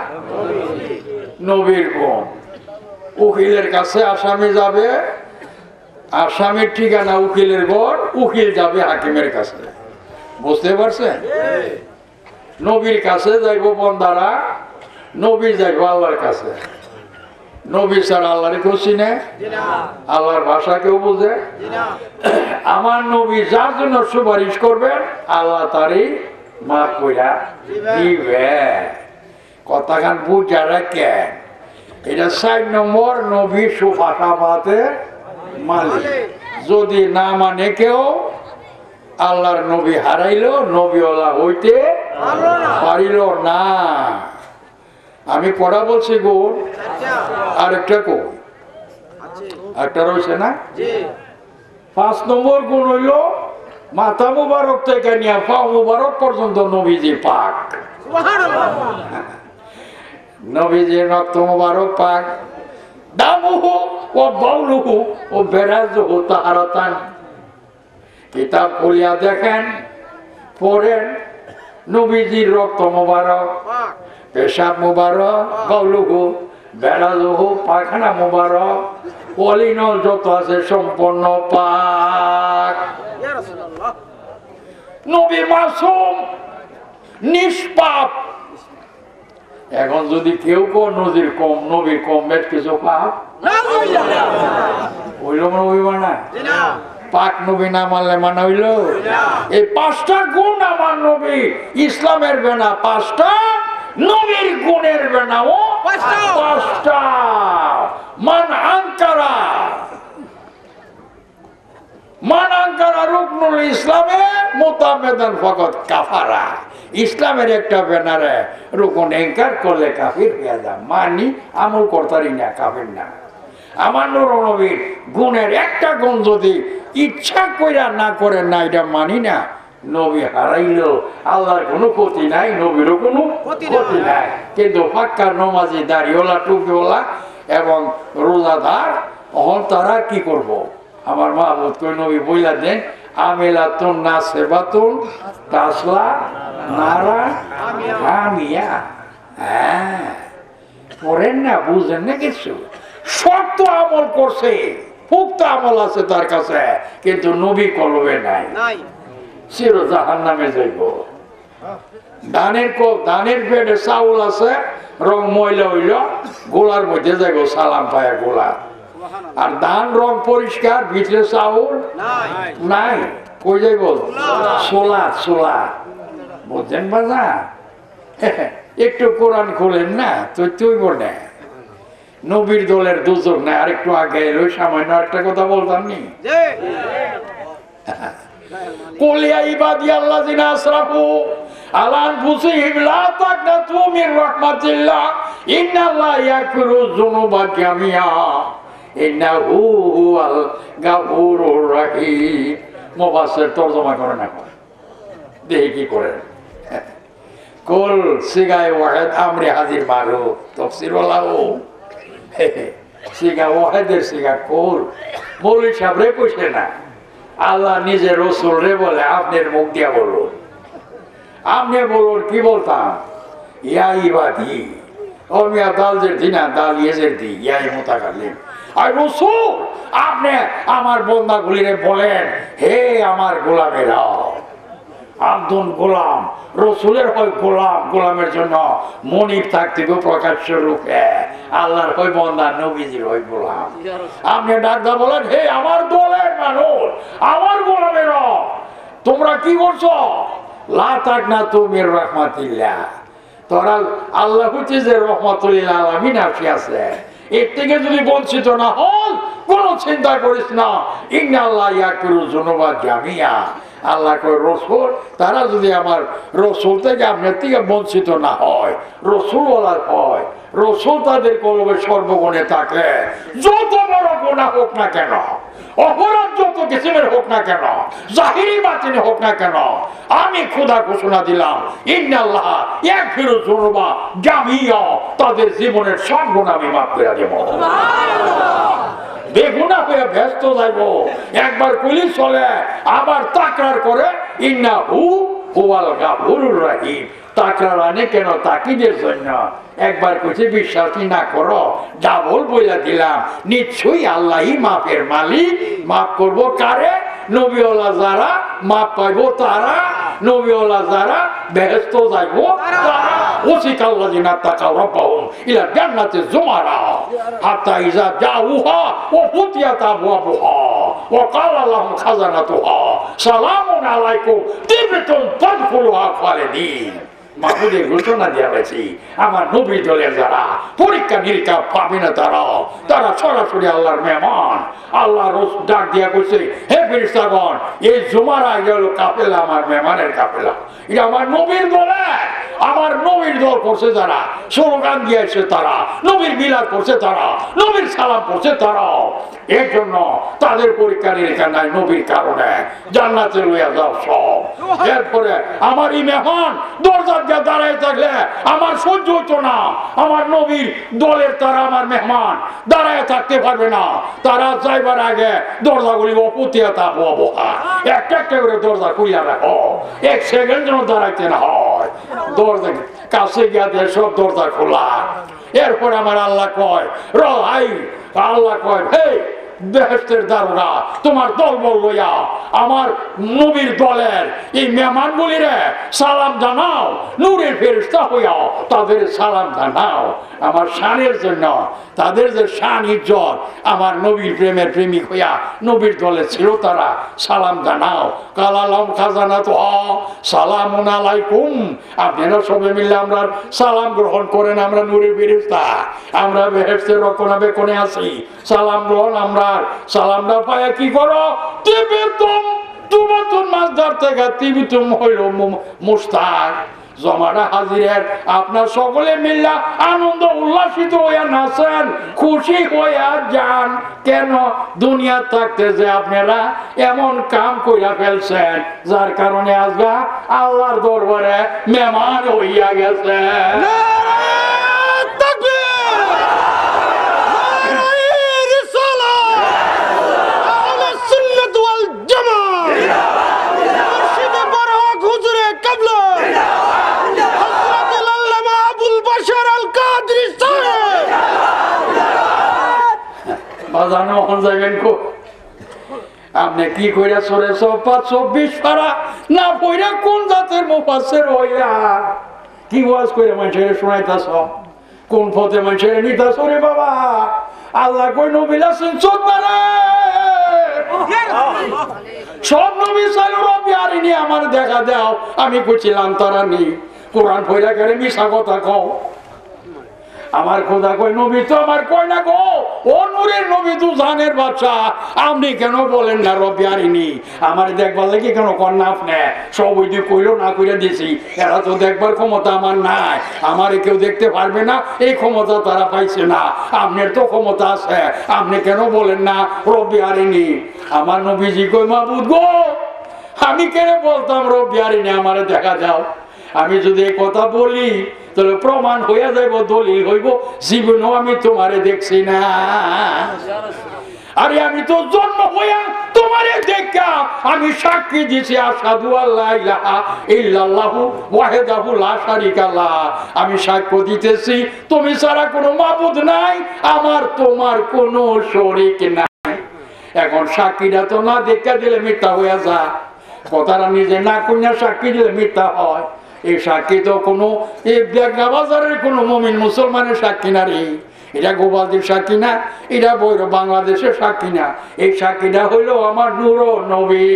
নবীর গুণ। উকিলের কাছে আসামি যাবে, আসামির ঠিকানা উকিলের ঘর, উকিল যাবে হাকিমের কাছে। বুঝতে পারছেন? নবীর কাছে যাইব বন্দারা, নবী যাইব আল্লাহর কাছে। নবী ছাড়া আল্লাহরে কেউ চিনে? আল্লাহর ভাষা কেউ বুঝে? আমার নবী যার জন্য সুপারিশ করবেন, আল্লাহ তারই মাফ কইরা দিবে। কথাখান বুঝা রাখেন। এটা 4 নম্বর, নবী সুফাসাফাতের মালিক। যদি না মানে কেউ, আল্লাহর নবী হারাইলো, নবীওয়ালা হইতে পারিল না। আমি পড়া বলছি গো, আরেকটা কো, একটা রয়েছে না? 5 নম্বর গুণ হইল মাথা মুবারক থেকে নিয়ে পা মুবারক পর্যন্ত নবীজি পাক। নবীজির রক্ত মুবারক পাক। দামুহু ও বাউলুহু ও বেরাজুহু তাহারাতান। কিতাব খুলিয়া দেখেন, পড়েন, নবীজির রক্ত মুবারক, পেশাব মুবারক, বাউলুহু, বেরাজুহু, পায়খানা মুবারক, অলিনল যত আছে সম্পূর্ণ পাক। নবী মাসুম, নিষ্পাপ। এখন যদি কেউ নদীর কম, নবীর কম বেশ কিছু পাপ হইল, হইব না? পাক নবী না মানলে মানা হইল? এই 5টা গুণ আমার নবী ইসলামের বেনা, 5টা নবীর গুণের বেনা, ও 5টা। মান আনকারা, মান আনকারা রুকনুল ইসলামে মুতামেদান ফাকাত কাফারা। ইসলামের একটা ব্যানারে রুকন ইনকার করলে কাফির হয়ে যায়। মানি আমল করতারি না, কাফির না। আমার নূর নবীর গুণের একটা গুণ যদি ইচ্ছা কইরা না করেন না, এটা মানি না। নবী হারাইলো, আল্লাহর কোনো ক্ষতি নাই, নবীরও কোনো ক্ষতি নাই। কিন্তু পাক্কা নমাজি, দাড়িওয়ালা, টুপিওয়ালা এবং রোজাদার, অহন তারা কি করব? আমার মাহবুব কই নবী বইলা দেন, আমেলাতুন নাসেবাতুন তাসলা নারা হামিয়া। হ্যাঁ, পড়েন না, বুঝেন না কিছু। শক্ত আমল করছে, পুক্ত আমল আছে তার কাছে, কিন্তু নবী কলবে নাই, চির জাহান্নামে যাইব। ধানের পেটে চাউল আছে, রং ময়লা হইল, গোলার মধ্যে যাইব সালাম পায় গোলা। আর ধান রং পরিষ্কার, ভিতরে চাউল নাই। কই যাইব সোলা সোলা বুঝছেন বাজা একটু কোরআন খোলেন না তুই বলে নবীর দলের দুজন না আর একটু আগে এলো সামান্য একটা কথা বলতাম নি কুলিয়া ইবাদি আল্লাযিনা আসরাফু আলা আনফুসিহিম লা তাকনাতু মির রাহমাতিল্লাহ ইন্নাল্লাহা ইয়াগফিরু যুনুবা জামিআ ইন্নাহু হুয়াল গাফুরুর রহিম মুফাসসির তরজমা করেন এখন দেখি কি করেন কুল সিগায় ওয়াহিদ আমরে হাজির মারুফ তাফসীর ওয়ালাও সিগা ওয়াহিদের সিগা কুল মৌলভী সাহেব রে কইছে না আল্লাহ নিজে রসুল রে বলে আপনার মুখ দিয়া বলুন আপনি বলুন কি বলতাম ইয়া ইবাদি ও মিয়া দালজের দিনা দাল ইয়েজের দি ইয়াই মুতাকাল্লিম আর রসুল আপনি আমার বন্দাগুলিরে বলেন হে আমার গোলামেরা আব্দুল গোলাম রসুলের হয় গোলাম গোলামের জন্য মনিব থাকতে প্রকাশ্য রূপে আল্লাহর হয় বন্দা নবীজির হয় গোলাম আপনি ডাক্তার বলেন হে আমার দলের মানুষ আমার গোলামেরা তোমরা কি করছো লা তাকনাতু মির রাহমাতিল্লাহ তোরা আল্লাহ হচ্ছে যে রহমাতুল আলামিন আছে এর থেকে যদি বঞ্চিত না হন কোনো চিন্তা করিস না ইন্নাল্লাহা ইয়াগফিরু যুনুবা জামিআ আল্লাহ কয় রসুল তারা যদি আমার রসুল থেকে আপনার থেকে বঞ্চিত না হয় রসুল ওলা হয় রসুল তাদের কলবে সর্বগুণে থাকে যত বড় গুনাহ হোক না কেন অপরাধ যত কিসিমের হোক না কেন জাহিরি বাতিনি হোক না কেন আমি খোদা ঘোষণা দিলাম ইন্নাল্লাহ ইয়াগফিরু যুনুবা জামিআ তাদের জীবনের সব গুনাহ আমি মাফ করে দেব বেগুনা হয়ে ব্যস্ত যাইব একবার পুলিশ চলে আবার তাকরার করে ইন্নাহু হুয়াল গাফুরুর রহিম তাকরার আনে কেন তাকিদের জন্য একবার কিছু বিশ্বাস না করো ডাবল বইলা দিলাম নিশ্চয়ই আল্লাহই মাফের মালিক মাফ করব কারে নবীওয়ালা যারা মাফ পাইব তারা নবীওয়ালা যারা বেহেশত যাইব তারা ওসিক আল্লাযিনা তাকাউ রাব্বাহুম ইলা জান্নাতি যুমারা হাত্তা ইযা জাউহা ওয়া ফুতিয়াত আবওয়াবুহা ওয়া ক্বালা লাহুম খাজানাতুহা সালামুন আলাইকুম তিবতুম ফাদখুলুহা খালিদিন মাহমুদের ঘোষণা দেওয়া হয়েছে আমার নবী দলের যারা পরীক্ষা নিরীক্ষা পাবে না তারা সরাসরি আল্লাহর মেহমান আল্লাহ রোজ ডাক দিয়া করছে হে ফেরেশতাগণ এই জুমার আগে হলো কাফেলা আমার মেহমানের কাফেলা এটা আমার নবীর দলে আমার নবীর দল করছে যারা স্লোগান দিয়েছে তারা নবীর বিলাদ করছে তারা নবীর সালাম করছে তারা এর জন্য তাদের পরীক্ষা নিরীক্ষা নাই নবীর কারণে জান্নাতে লইয়া যাও সব এরপরে আমার এই মেহমান দরজা দিয়ে দাঁড়ায় থাকলে আমার সহ্য হতো না আমার নবীর দলের তারা আমার মেহমান দাঁড়ায় থাকতে পারবে না তারা যাইবার আগে দরজাগুলি অপুতিয়া তা বহা একটা একটা করে দরজা খুলিয়া রাখো এক সেকেন্ড যেন দাঁড়াইতে না হয় দরজা কাছে গিয়া দিয়ে সব দরজা খোলা এরপরে আমার আল্লাহ কয় আল্লাহ কয় হে বেহেশতের দারোগা তোমার দলবল লইয়া আমার নবীর দলের এই মেহমান গুলিরে সালাম জানাও নূরের ফেরেশতা হইয়া তাদের সালাম জানাও আমার শানের জন্য তাদের যে শান ইজ্জত আমার নবীর প্রেমের প্রেমিক হইয়া নবীর দলে ছিল তারা সালাম জানাও কালালাম খাজানা তো সালামুন আলাইকুম আপনারা সবাই মিলে আমরা সালাম গ্রহণ করেন আমরা নূরের ফেরেশতা আমরা বেহেশতের রক্ষণাবেক্ষণে আছি সালাম গ্রহণ আমরা সালামটা পায়া কি করো তুমাতুন মাসদার থেকে তিবিতুম হইল মুস্তাক জমাটা হাজিরের আপনার সকলে মিল্লা আনন্দ উল্লাসিত হইয়া নাচেন খুশি হইয়া যান কেন দুনিয়া থাকতে যে আপনারা এমন কাম কইরা ফেলছেন যার কারণে আজকে আল্লাহর দরবারে মেহমান হইয়া গেছেন আপনি কি কইরা সরে 24 পারা না পয়রা কোন জাতের মুফাসসির হইয়া কি ওয়াজ কইরা মানুষের শোনাইতাছ কোন পথে মানুষের নিতাছ রে বাবা আল্লাহ কই নবী আছেন 14 সব নবী চাইলো রব্বি আরিনি আমার দেখা দাও, আমি কইছিলাম তারা নেই। কোরআন পড়া করে মিশা কথা কও। আমার খোদা কই নবী তো আমার কই না গো, ও নূরের নবী তো জানের বাচ্চা, আপনি কেন বলেন না রব্বি আরিনি? আমার দেখবার লাগি কেন কর না আপনি? সব ওই যে কইলো না কইরা দিছি, এরা তো দেখবার ক্ষমতা আমার নাই, আমার কেউ দেখতে পারবে না, এই ক্ষমতা তারা পাইছে না। আপনার তো ক্ষমতা আছে, আপনি কেন বলেন না রব্বি আরিনি? আমার নবীজি কই মাবুদ গো, আমি কেন বলতাম রব্বি আরিনি আমারে দেখা দাও? আমি যদি এই কথা বলি তাহলে প্রমাণ হইয়া যাইব, দলিল হইব জীবনেও আমি তোমারে দেখছি না। আরে আমি তো জন্ম হইয়া তোমারে দেখা আমি সাক্ষী দিছি আশহাদু আল্লা ইলাহা ইল্লাল্লাহু ওয়াহদাহু লা শারীকা লাহ। আমি সাক্ষ্য দিতেছি তুমি ছাড়া কোনো মাবুদ নাই, আমার তোমার কোনো শরীক নাই। এখন সাক্ষীটা তো না দেখা দিলে মিথ্যা হইয়া যায়, কথাটা নিজে না কইনা সাক্ষী দিলে মিথ্যা হয়। এই সাক্ষী তো কোনো বাজারের কোনো মুমিন মুসলমানের সাক্ষী না রে, এটা গোপালদের সাক্ষী না, এটা বৈর বাংলাদেশের সাক্ষী না। এই সাক্ষীটা হইলো আমার নূর নবী,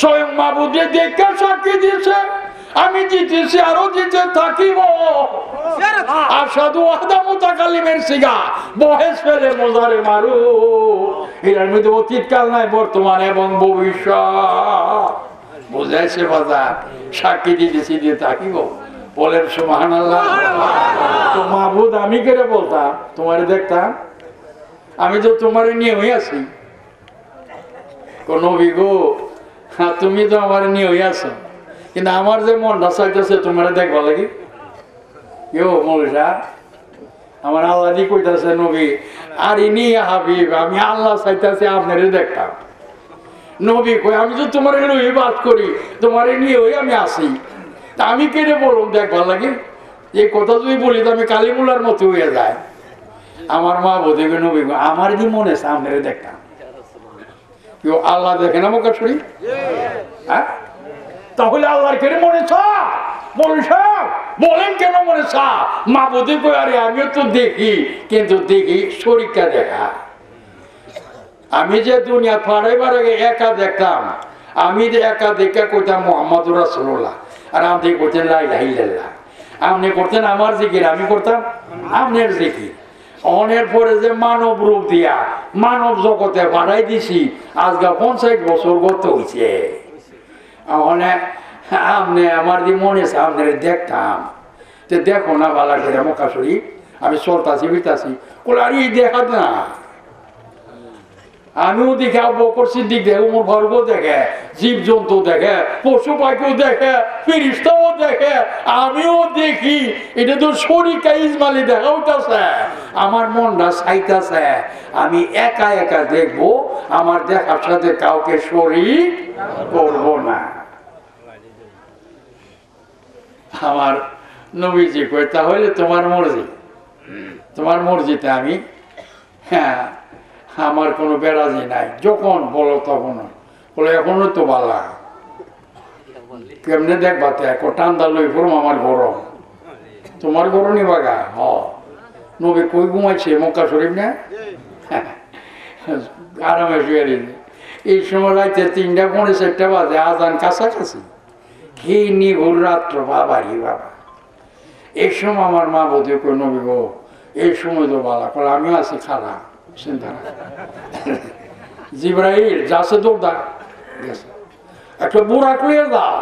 স্বয়ং মাবুদে দেখে সাক্ষী দিয়েছে। আমি জিতেছি, আরো জিতে থাকিব। আশহাদু ওয়াহদা মুতাকাল্লিমের সিগা বহেস ফেলে মোজারে মারু। এর মধ্যে অতীতকাল নাই, বর্তমান এবং ভবিষ্যৎ বুঝাইছে বাজার। সাক্ষী দিতেছি দিয়ে থাকিব, বলেন সুবহানাল্লাহ। তো মাবুদ আমি করে বলতাম, তোমারে দেখতাম, আমি তো তোমারে নিয়ে হয়ে আছি। কোন গো, হ্যাঁ তুমি তো আমার নিয়ে হয়ে আছো, কিন্তু আমার যে মনটা চাইতেছে তোমারে দেখবা লাগে। কেউ মৌলিসা আমার আল্লাহ দি কইতাছে নবী আর ইনি হাবিব, আমি আল্লাহ চাইতেছি আপনারে দেখতাম। নবী কই আমি তো তোমার লই বাদ করি, তোমার নিয়ে ওই আমি আসি, তা আমি কেটে বলুন দেখবার লাগে। এই কথা যদি বলি তো আমি কালিমুলার মতো হয়ে যায়। আমার মা বোধে নবী আমার কি মনে সামনে দেখতাম। কেউ আল্লাহ দেখে না মোকা শরীর, হ্যাঁ? তাহলে আল্লাহর কেটে মনে বলেন কেন মনে মা বোধে কই আরে আমিও তো দেখি, কিন্তু দেখি শরীরটা দেখা। আমি যে দুনিয়া ফাড়াইবার আগে একা দেখতাম, আমি যে একা দেখা কইতাম মুহাম্মাদুর রাসূলুল্লাহ, আর আপনি করতেন লা ইলাহা ইল্লাল্লাহ। আপনি করতেন আমার জিকির, আমি করতাম আপনার জিকির। অনের পরে যে মানব রূপ দিয়া মানব জগতে ফাড়াই দিছি, আজকে 50 বছর গত হইছে। আপনি আমার যে মনে আপনার দেখতাম, তো দেখো না বালা করে মোকা শরীফ, আমি চলতাছি ফিরতাছি, বলে আর এই দেখা না। আমিও দেখে আবু বকর সিদ্দিক দেখে, ওমর ফারুকও দেখে, জীব জন্তু দেখে, পশু পাখিও দেখে, ফেরেশতাও দেখে, আমিও দেখি। এটা তো শরীকা ইজমালি দেখা হইতাছে। আমার মনটা চাইতাছে আমি একা একা দেখবো, আমার দেখার সাথে কাউকে শরীক করব না। আমার নবীজি কই তাহলে তোমার মর্জি, তোমার মর্জিতে আমি, হ্যাঁ আমার কোনো বেরাজি নাই, যখন বলো তখন। বলে এখনো তো বালা কেমনে দেখবা টান্দা লই পড়ম, আমার গরম, তোমার গরম নিবাগা। হ নবী কই ঘুমাইছে মক্কা শরীফ না, আরামে শুয়ে দিলে। এই সময় রাইতে 3টা 4:30 বাজে, আজান কাছাকাছি, কি নিগুর রাত্র বাবারি বাবা। এই সময় আমার মা বোধে কই নবী গো এই সময় তো বালা, কলে আমিও আছি খালা, চিন্তা না। জিবরাইল যাচ্ছে দৌড়া একটা বুড়াক লিয়ে দাও,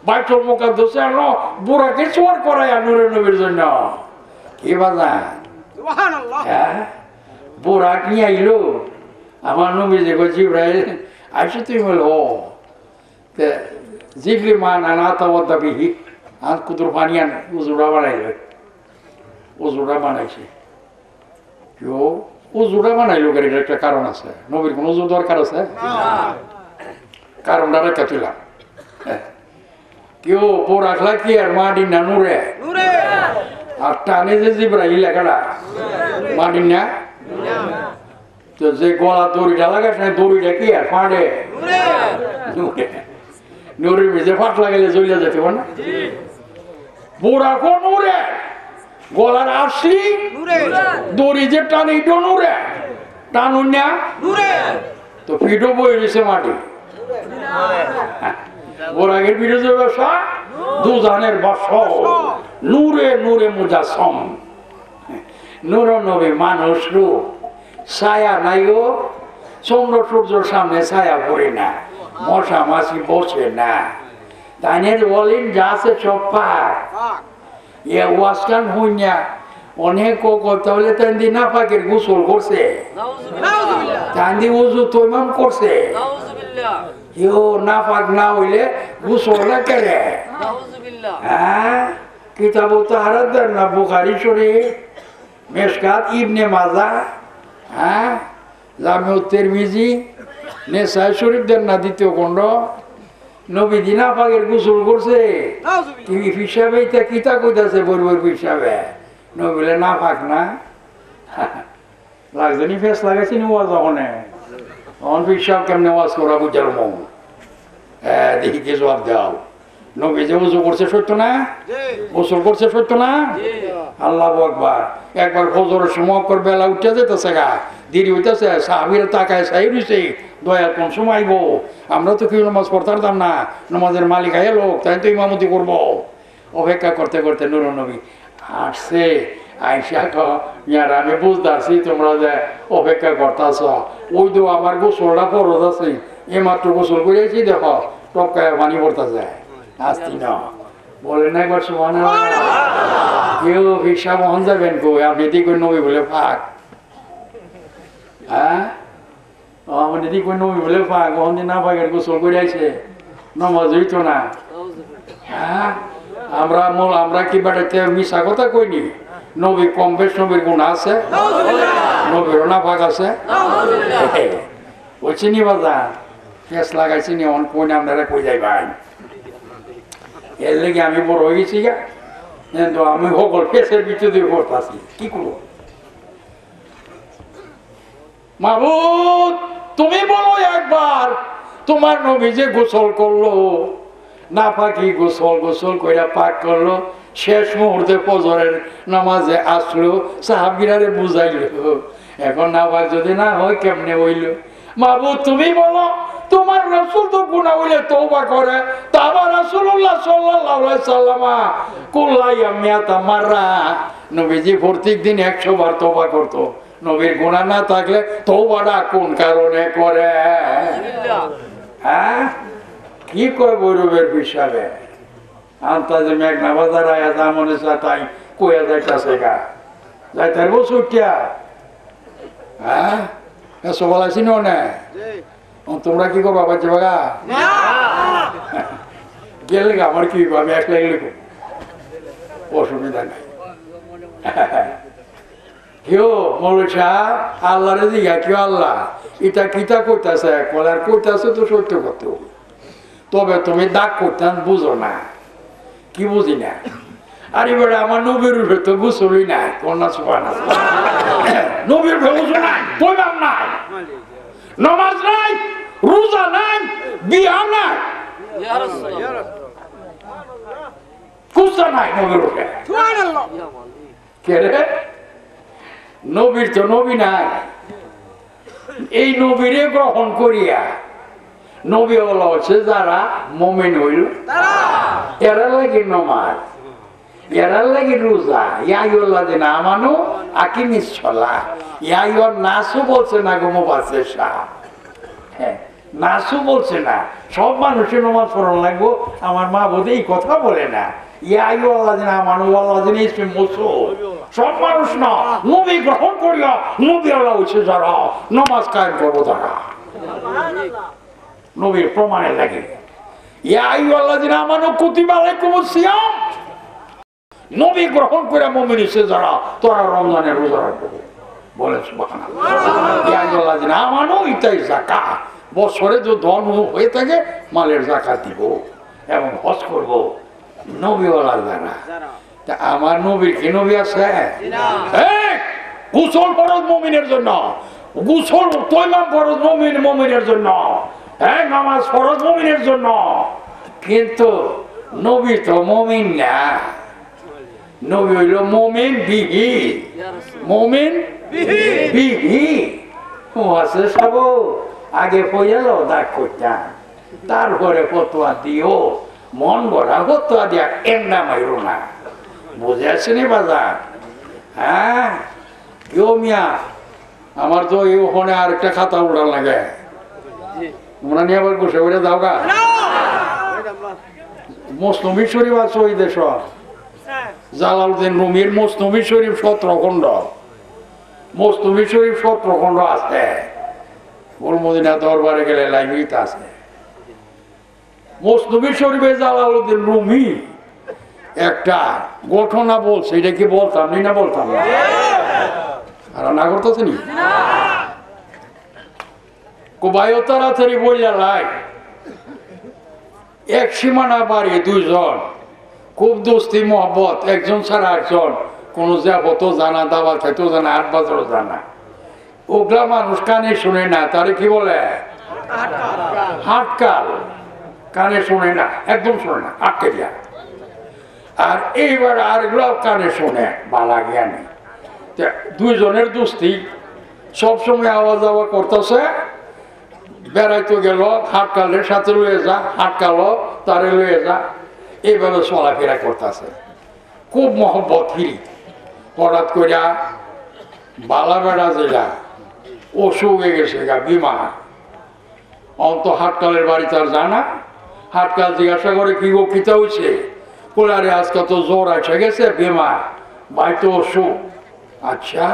বাইতুল মুকাদ্দাসে আনো, বুড়াকে চোর করায় নূরের নবীর জন্য। কি বাজান, বুড়াক নিয়ে আইলো। আমার নবী যে জিবরাইল আইসো, তুই বল ও জিবলি মা নানা তাওয়াদ্দা বিহি, আর কুতুর পানি আন, উজুরা বানাইল, উজুরা বানাইছে। কেউ উজুরা বানাইলো, এর একটা কারণ আছে। নবীর কোন উজুর দরকার আছে? কারণটা রেখা তুলাম। কেউ পো রাখলা কি আর মাটি না নুরে, আর টানে যে জিবরাইল লেখাটা মাটি না, তো যে গলা দড়িটা লাগাস না, দড়িটা কি আর ফাঁড়ে নুরের ভিজে ফাট লাগাইলে জ্বলিয়া যেতে পারে না। বোরা কো নুরে, গলার আসি দড়ি যে টানি নুরে, টানুন না তো পিঠও বই রয়েছে মাটি বোরাগের পিঠে যে ব্যবসা দুজানের বাস নূরে নূরে মুজাসম নূর নবী মানুষ রূপ ছায়া নাই গো চন্দ্র সূর্যের সামনে ছায়া পড়ে না মশা মাছি বসে না তাইনের বলেন যা আছে সব পাক ইয়া ওয়াসকান হইনা অনেক কথা হলে তাই দি না পাকের গোসল করছে তাই দি উজু তৈমাম করছে কেউ না পাক না হইলে গোসল না করে হ্যাঁ কিতাব তো হারাত দেন না বুখারী শরীফ মেশকাত ইবনে মাজা হ্যাঁ জামিউ তিরমিজি নেসাই শরীফ দেন না দ্বিতীয় খণ্ড নবী দিনা পাকের গোসল করছে তুমি হিসাবে কিতা কইতাছে বরবর হিসাবে নবীলে না পাক না লাগজনি ফেস লাগাইছি নি ওয়াজ ওখানে অন হিসাব কেমনে ওয়াজ করা বুঝার মন হ্যাঁ দেখি কে জবাব দাও নবী যে উজু করছে সত্য না গোসল করছে সত্য না আল্লাহু আকবার একবার ফজরের সময় কর বেলা উঠে যেতেছে গা দেরি হইতেছে সাহাবীরা তাকায় চাই রইছে দয়াল কোন সময় আইবো আমরা তো কেউ নামাজ পড়তাম না নামাজের মালিক আয় লোক তাই তো ইমামতি করবো অপেক্ষা করতে করতে নূর নবী আসছে আইসা ইয়ার আমি বুঝতেছি তোমরা যে অপেক্ষা করতেছ ওই তো আমার গোসলটা ফরজ আছে এইমাত্র গোসল করেছি দেখো টপকায় পানি পড়তে যায় আসতি না বলে না একবার সমান কেউ ভিক্ষা মহন যাবেন কো আপনি দিক নবী বলে ফাঁক হ্যাঁ আমার দিক নবী বলে ফাঁক ওখান দিন না ফাঁকের গোসল করে আইছে নমাজ হইতো না হ্যাঁ আমরা কি বাড়িতে মিশা কথা কইনি নবী কম বেশ নবীর গুণ আছে নবীরও না ফাঁক আছে ওই চিনি বাজার পেঁচ লাগাইছি নি অন কই আপনারা কই যাই ভাই এর লেগে আমি বড় হয়ে গেছি গা কিন্তু আমি সকল পেঁচের ভিতরে দিয়ে পড়তেছি কি করবো মাহবুব তুমি বলো একবার তোমার নবী যে গোসল করলো না ফাঁকি গোসল কইরা পাক করলো শেষ মুহূর্তে ফজরের নামাজে আসলো সাহাবীরারে বুঝাইলো এখন নামাজ যদি না হয় কেমনে হইল মাহবুব তুমি বলো তোমার রাসূল তো গুনাহ হইলে তওবা করে তা আবার রাসূলুল্লাহ সাল্লাল্লাহু আলাইহি সাল্লাম কুল্লাইয়ামিয়াতা মাররা নবীজি প্রত্যেকদিন 100 বার তওবা করত নবীর গুনাহ না থাকলে তওবাটা কোন কারণে করে হ্যাঁ কি কয় বৈরবের হিসাবে আন্তাজে মেঘনা বাজার আয়া জামনে তাই কইয়া যাইতাছে গা যাইতার বসুটিয়া হ্যাঁ এসো বলাইছি না তোমরা কি করবো বাচ্চা বাগা গেলে আমার কি আমি একলা গেলে অসুবিধা নাই কেউ মৌলসা আল্লাহরে দিঘা কেউ আল্লাহ এটা কিতা করতেছে কলার করতেছে তো সত্য করতে তবে তুমি দাগ করতেন বুঝো না কি বুঝি না আর এবারে আমার নবীর উঠে তো গুছলই নাই কন্যা সুবান নবীর উঠে গুছো নাই বললাম নাই নামাজ নাই রোজা নাই বিয়া নাই কুসা নাই নবীর উঠে কে রে নবীর তো নবী নাই এই নবীরে গ্রহণ করিয়া নবী বলা হচ্ছে যারা মুমিন হইল এরা লাগে নামাজ এরা লাগে রোজা ইয়াইউল্লাযিনা আমানু আকিমিস সালাহ ইয়াইউন নাসু বলছে না গো মুফাসসির সাহেব হ্যাঁ নাসু বলছে না সব মানুষের নামাজ পড়া লাগবো আমার মা বোধ এই কথা বলে না ইয়াইউল্লাযিনা আমানু ওয়াল্লাযিনা ইসমিন মুসুল সব মানুষ না নবী গ্রহণ করিয়া নবী আল্লাহ হচ্ছে যারা নামাজ কায়েম করবো তারা নবীর প্রমাণের লাগে ইয়াইউল্লাযিনা আমানু কুতিবা আলাইকুমুস সিয়াম নবী গ্রহণ করে মুমিন হইছে যারা তারা রমজানের রোজা রাখবে বলে সুবহানাল্লাহ ইয়াইউল্লাযিনা আমানু ইতাই যাকাত বছরে যে ধন হয়ে থাকে মালের যাকাত দিব এবং হজ করব নবীওয়ালা যারা তা আমার নবীর কি নবী আছে গোসল ফরজ মুমিনের জন্য গোসল তৈমাম ফরজ মুমিনের জন্য হ্যাঁ নামাজ ফরজ মুমিনের জন্য কিন্তু নবী তো মুমিন না নবী হইল মুমিন বিহি মুমিন বিহি ও আছে সব আগে পয়লো দাগ করতাম, তারপরে ফতোয়া দিও, মন গড়া ফতোয়া দিয়া এন্ডা মাইরো না। বুঝে আসেনি বাজার? হ্যাঁ কেউ মিয়া, আমার তো এই ওখানে আরেকটা খাতা উড়ান লাগে, ওনা নিয়ে আবার বসে বসে যাও গা। মসনবী শরীফ আছে ওই দেশ, জালালউদ্দিন রুমির মসনবী শরীফ 17 খণ্ড, মসনবী শরীফ 17 খণ্ড আছে। মদিনা দরবারে গেলে লাইব্রেরিতে আছে। মসনবী শরীফে জালালউদ্দিন রুমি একটা ঘটনা বলছে, এটা কি বলতাম না বলতাম না? আর না করতেছে নি কোবাইও তাড়াতাড়ি বললা লাই, এক সীমানা বাড়ি দুইজন খুব দোস্তি মহব্বত, একজন ছাড়া একজন কোনো যাবতো জানা, দাবা খেতেও জানা, 8 বাজারও জানা। ওগুলা মানুষ কানে শুনে না, তারে কি বলে হাটকাল। কানে শুনে না, একদম শুনে না, আটকে যায়। আর এইবার আরগুলাও কানে শুনে, বালা জ্ঞানী। দুইজনের দোস্তি, সবসময় আওয়া যাওয়া করতেছে। বেড়াইতে গেল, হাটকালের সাথে লয়ে যা, হাটকালো তারে লয়ে যা, এইভাবে চলাফেরা করতেছে। খুব মহব্বত ফিরি। হঠাৎ করিয়া বালা বেড়া যেটা অসুখ হয়ে গেছে গা, বিমা। অন্ত হাটকালের বাড়ি তার জানা, হাটকাল জিজ্ঞাসা করে কি গো কিতা হয়েছে? বলে আরে আজকে তো জ্বর এসে গেছে, বিমা, বাড়িতে অসুখ। আচ্ছা,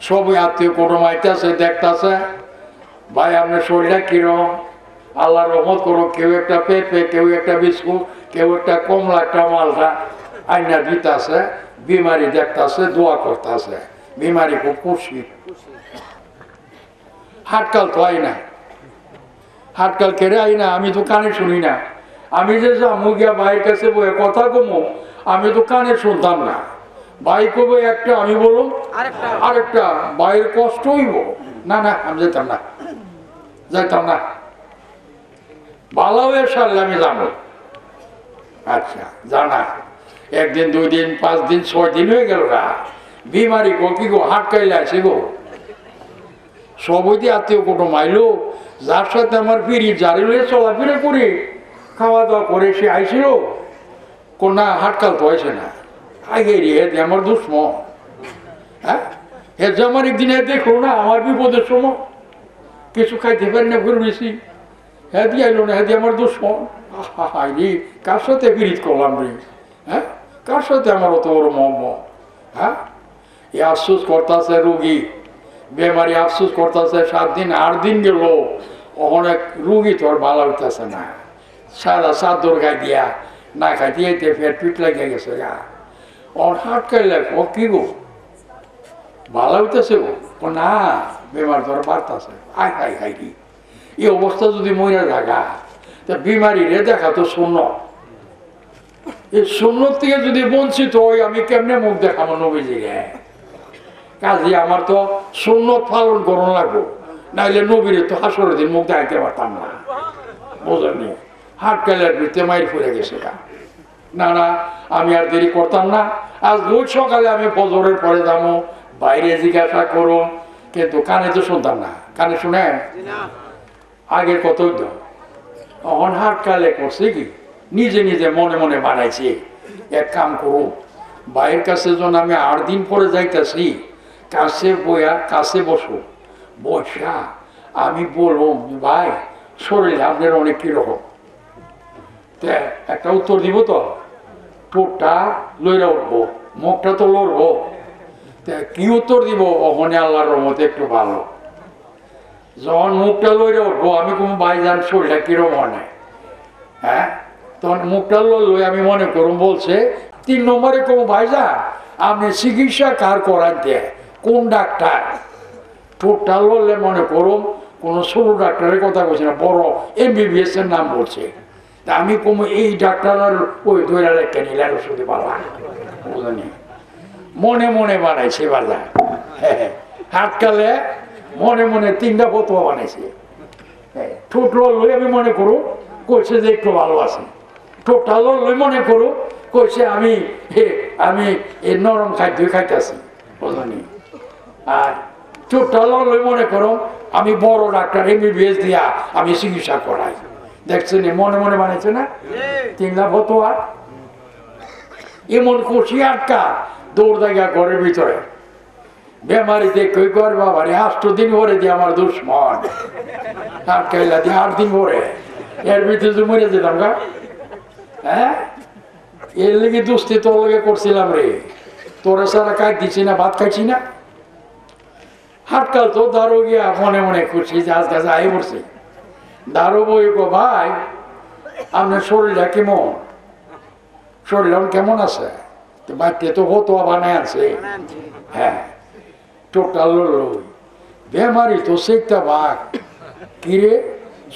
সবই আত্মীয় কুটুম আইতেছে, দেখতেছে, ভাই আপনার শরীরটা কিরম? আল্লাহ রহমত করো। কেউ একটা পেঁপে, কেউ একটা বিস্কুট, কেউ একটা কমলা, একটা মালটা আইনা দিতেছে। বিমারি দেখতেছে, দোয়া করতেছে। বিমারি খুব খুশি। হাটকাল তো আই না, হাটকাল কেড়ে আই না, আমি তো কানে শুনি না। আমি যে যাবো গিয়া ভাইয়ের কাছে বয়ে কথা কমো, আমি তো কানে শুনতাম না। ভাই কবে একটা, আমি বলুন আরেকটা, ভাইয়ের কষ্ট হইব। না না, আমি যেতাম না, যাইতাম না, ভালো হয়ে সারলে আমি যাবো। আচ্ছা জানা, 1 দিন 2 দিন 5 দিন 6 দিন হয়ে গেল গা। বিমারি গো কি গো, হাটকাইলে আছে গো। সবই দিয়ে আত্মীয় কুটুম আইলো, যার সাথে আমার ফিরি জারি লয়ে চলাফেরা করি, খাওয়া দাওয়া করে সে আইছিল, কোনা হাটকাল তো আইসে না। আগে রে আমার দুশ্মন। হ্যাঁ, হে যে আমার একদিন দেখলো না আমার বিপদের সময়, কিছু খাইতে পারি না, ঘুরে বেশি, হ্যাঁ দিয়ে আইলো না, হ্যাঁ দিয়ে আমার দুশ্মন। হাই রে, কার সাথে বিরিত করলাম রে? হ্যাঁ, কার সাথে আমার অত বড় মোহাম্মদ? হ্যাঁ, এ আফসোস করতেছে রুগী, বেমারি আফসোস করতেছে। 7 দিন 8 দিন গেল, অনেক রুগী তো আর ভালো হইতেছে না। সারা চাদর গায়ে দিয়া না খাইতে এতে ফের পিট লাগিয়ে গেছে গা। ওর হাট খাইলে ও কি গো ভালো হইতেছে গো? না, বেমার ধর বাড়তেছে। আই হাই হাই রি, এই অবস্থা যদি মহিলা থাকা, তা বিমারি রে দেখা তো শূন্য। এই শূন্য থেকে যদি বঞ্চিত হই, আমি কেমনে মুখ দেখাবো নবীজি রে? কাজে আমার তো সুন্নত পালন করুন লাগবো, নাইলে নবীরে তো হাসরের দিন মুখ দেখাইতে পারতাম না। বোঝেননি, হাট কাইলার ভিতরে মাইর ফুরে গেছে গা। না না, আমি আর দেরি করতাম না। আজ রোজ সকালে আমি ফজরের পরে যাবো, বাইরে জিজ্ঞাসা করুন, কিন্তু কানে তো শুনতাম না। কানে শুনে আগের কতই তো, এখন হাট কালে করছে কি, নিজে নিজে মনে মনে বানাইছি, এক কাম করুন, ভাইয়ের কাছে যখন আমি 8 দিন পরে যাইতেছি, কাছে বইয়া কাছে বসো, বসা আমি বলবো ভাই শরীর আপনার অনেক কিরকম, একটা উত্তর দিব তো, ঠোঁটটা লইরা উঠবো, মুখটা তো লড়বো, কি উত্তর দিব? ওখানে আল্লাহর রহমতে একটু ভালো। যখন মুখটা লইরা উঠবো, আমি কোনো ভাইজান শরীরটা কিরকম মনে, হ্যাঁ, তখন মুখটা লড়লে আমি মনে করুন বলছে 3 নম্বরে কোনো ভাইজান আপনি চিকিৎসা কার করাইতে, কোন ডাক্তার? ঠোঁটটা লড়লে মনে করুন কোনো ছোট ডাক্তারের কথা বলছে না, বড় MBBS এর নাম বলছে। তা আমি কোনো এই ডাক্তারের ওই ধরে রেখে নিলেন ওষুধে পালা, বুঝলি? মনে মনে বানাইছে বাজার, হাতকালে মনে মনে 3টা ফতোয়া বানাইছে। ঠোঁট লড়লে আমি মনে করু কইছে যে একটু ভালো আছে, ঠোঁটটা লড়লে মনে করু কইছে আমি এই নরম খাদ্য খাইতেছি, বুঝলি? আর ঠোঁটটা লড়লে মনে করো আমি বড় ডাক্তার MBBS দিয়া আমি চিকিৎসা করাই। দেখছেন মনে মনে বানাইছে না 3 লাখ হতো। আর এমন খুশি আটকা দৌড় দেখা ঘরের ভিতরে বেমারিতে কই কর বাবা রে 8 দিন ভরে দিয়ে আমার দুশ্মন আটকাইলা দিয়ে 8 দিন ভরে এর ভিতরে মরে যেতাম গা। হ্যাঁ এর লেগে দুস্তি তোর লেগে করছিলাম রে, তোরা সারা কাজ দিছি না, ভাত খাইছি না। হাটকাল তো দারো গিয়া মনে মনে খুশি যে আজ গাছ আই পড়ছি। দারো বই গো ভাই আপনার শরীরটা কেমন, শরীর কেমন আছে? তো বাচ্চা তো হতো বানায় আছে। হ্যাঁ টোটাল বেমারি তো সেটা ভাগ কিরে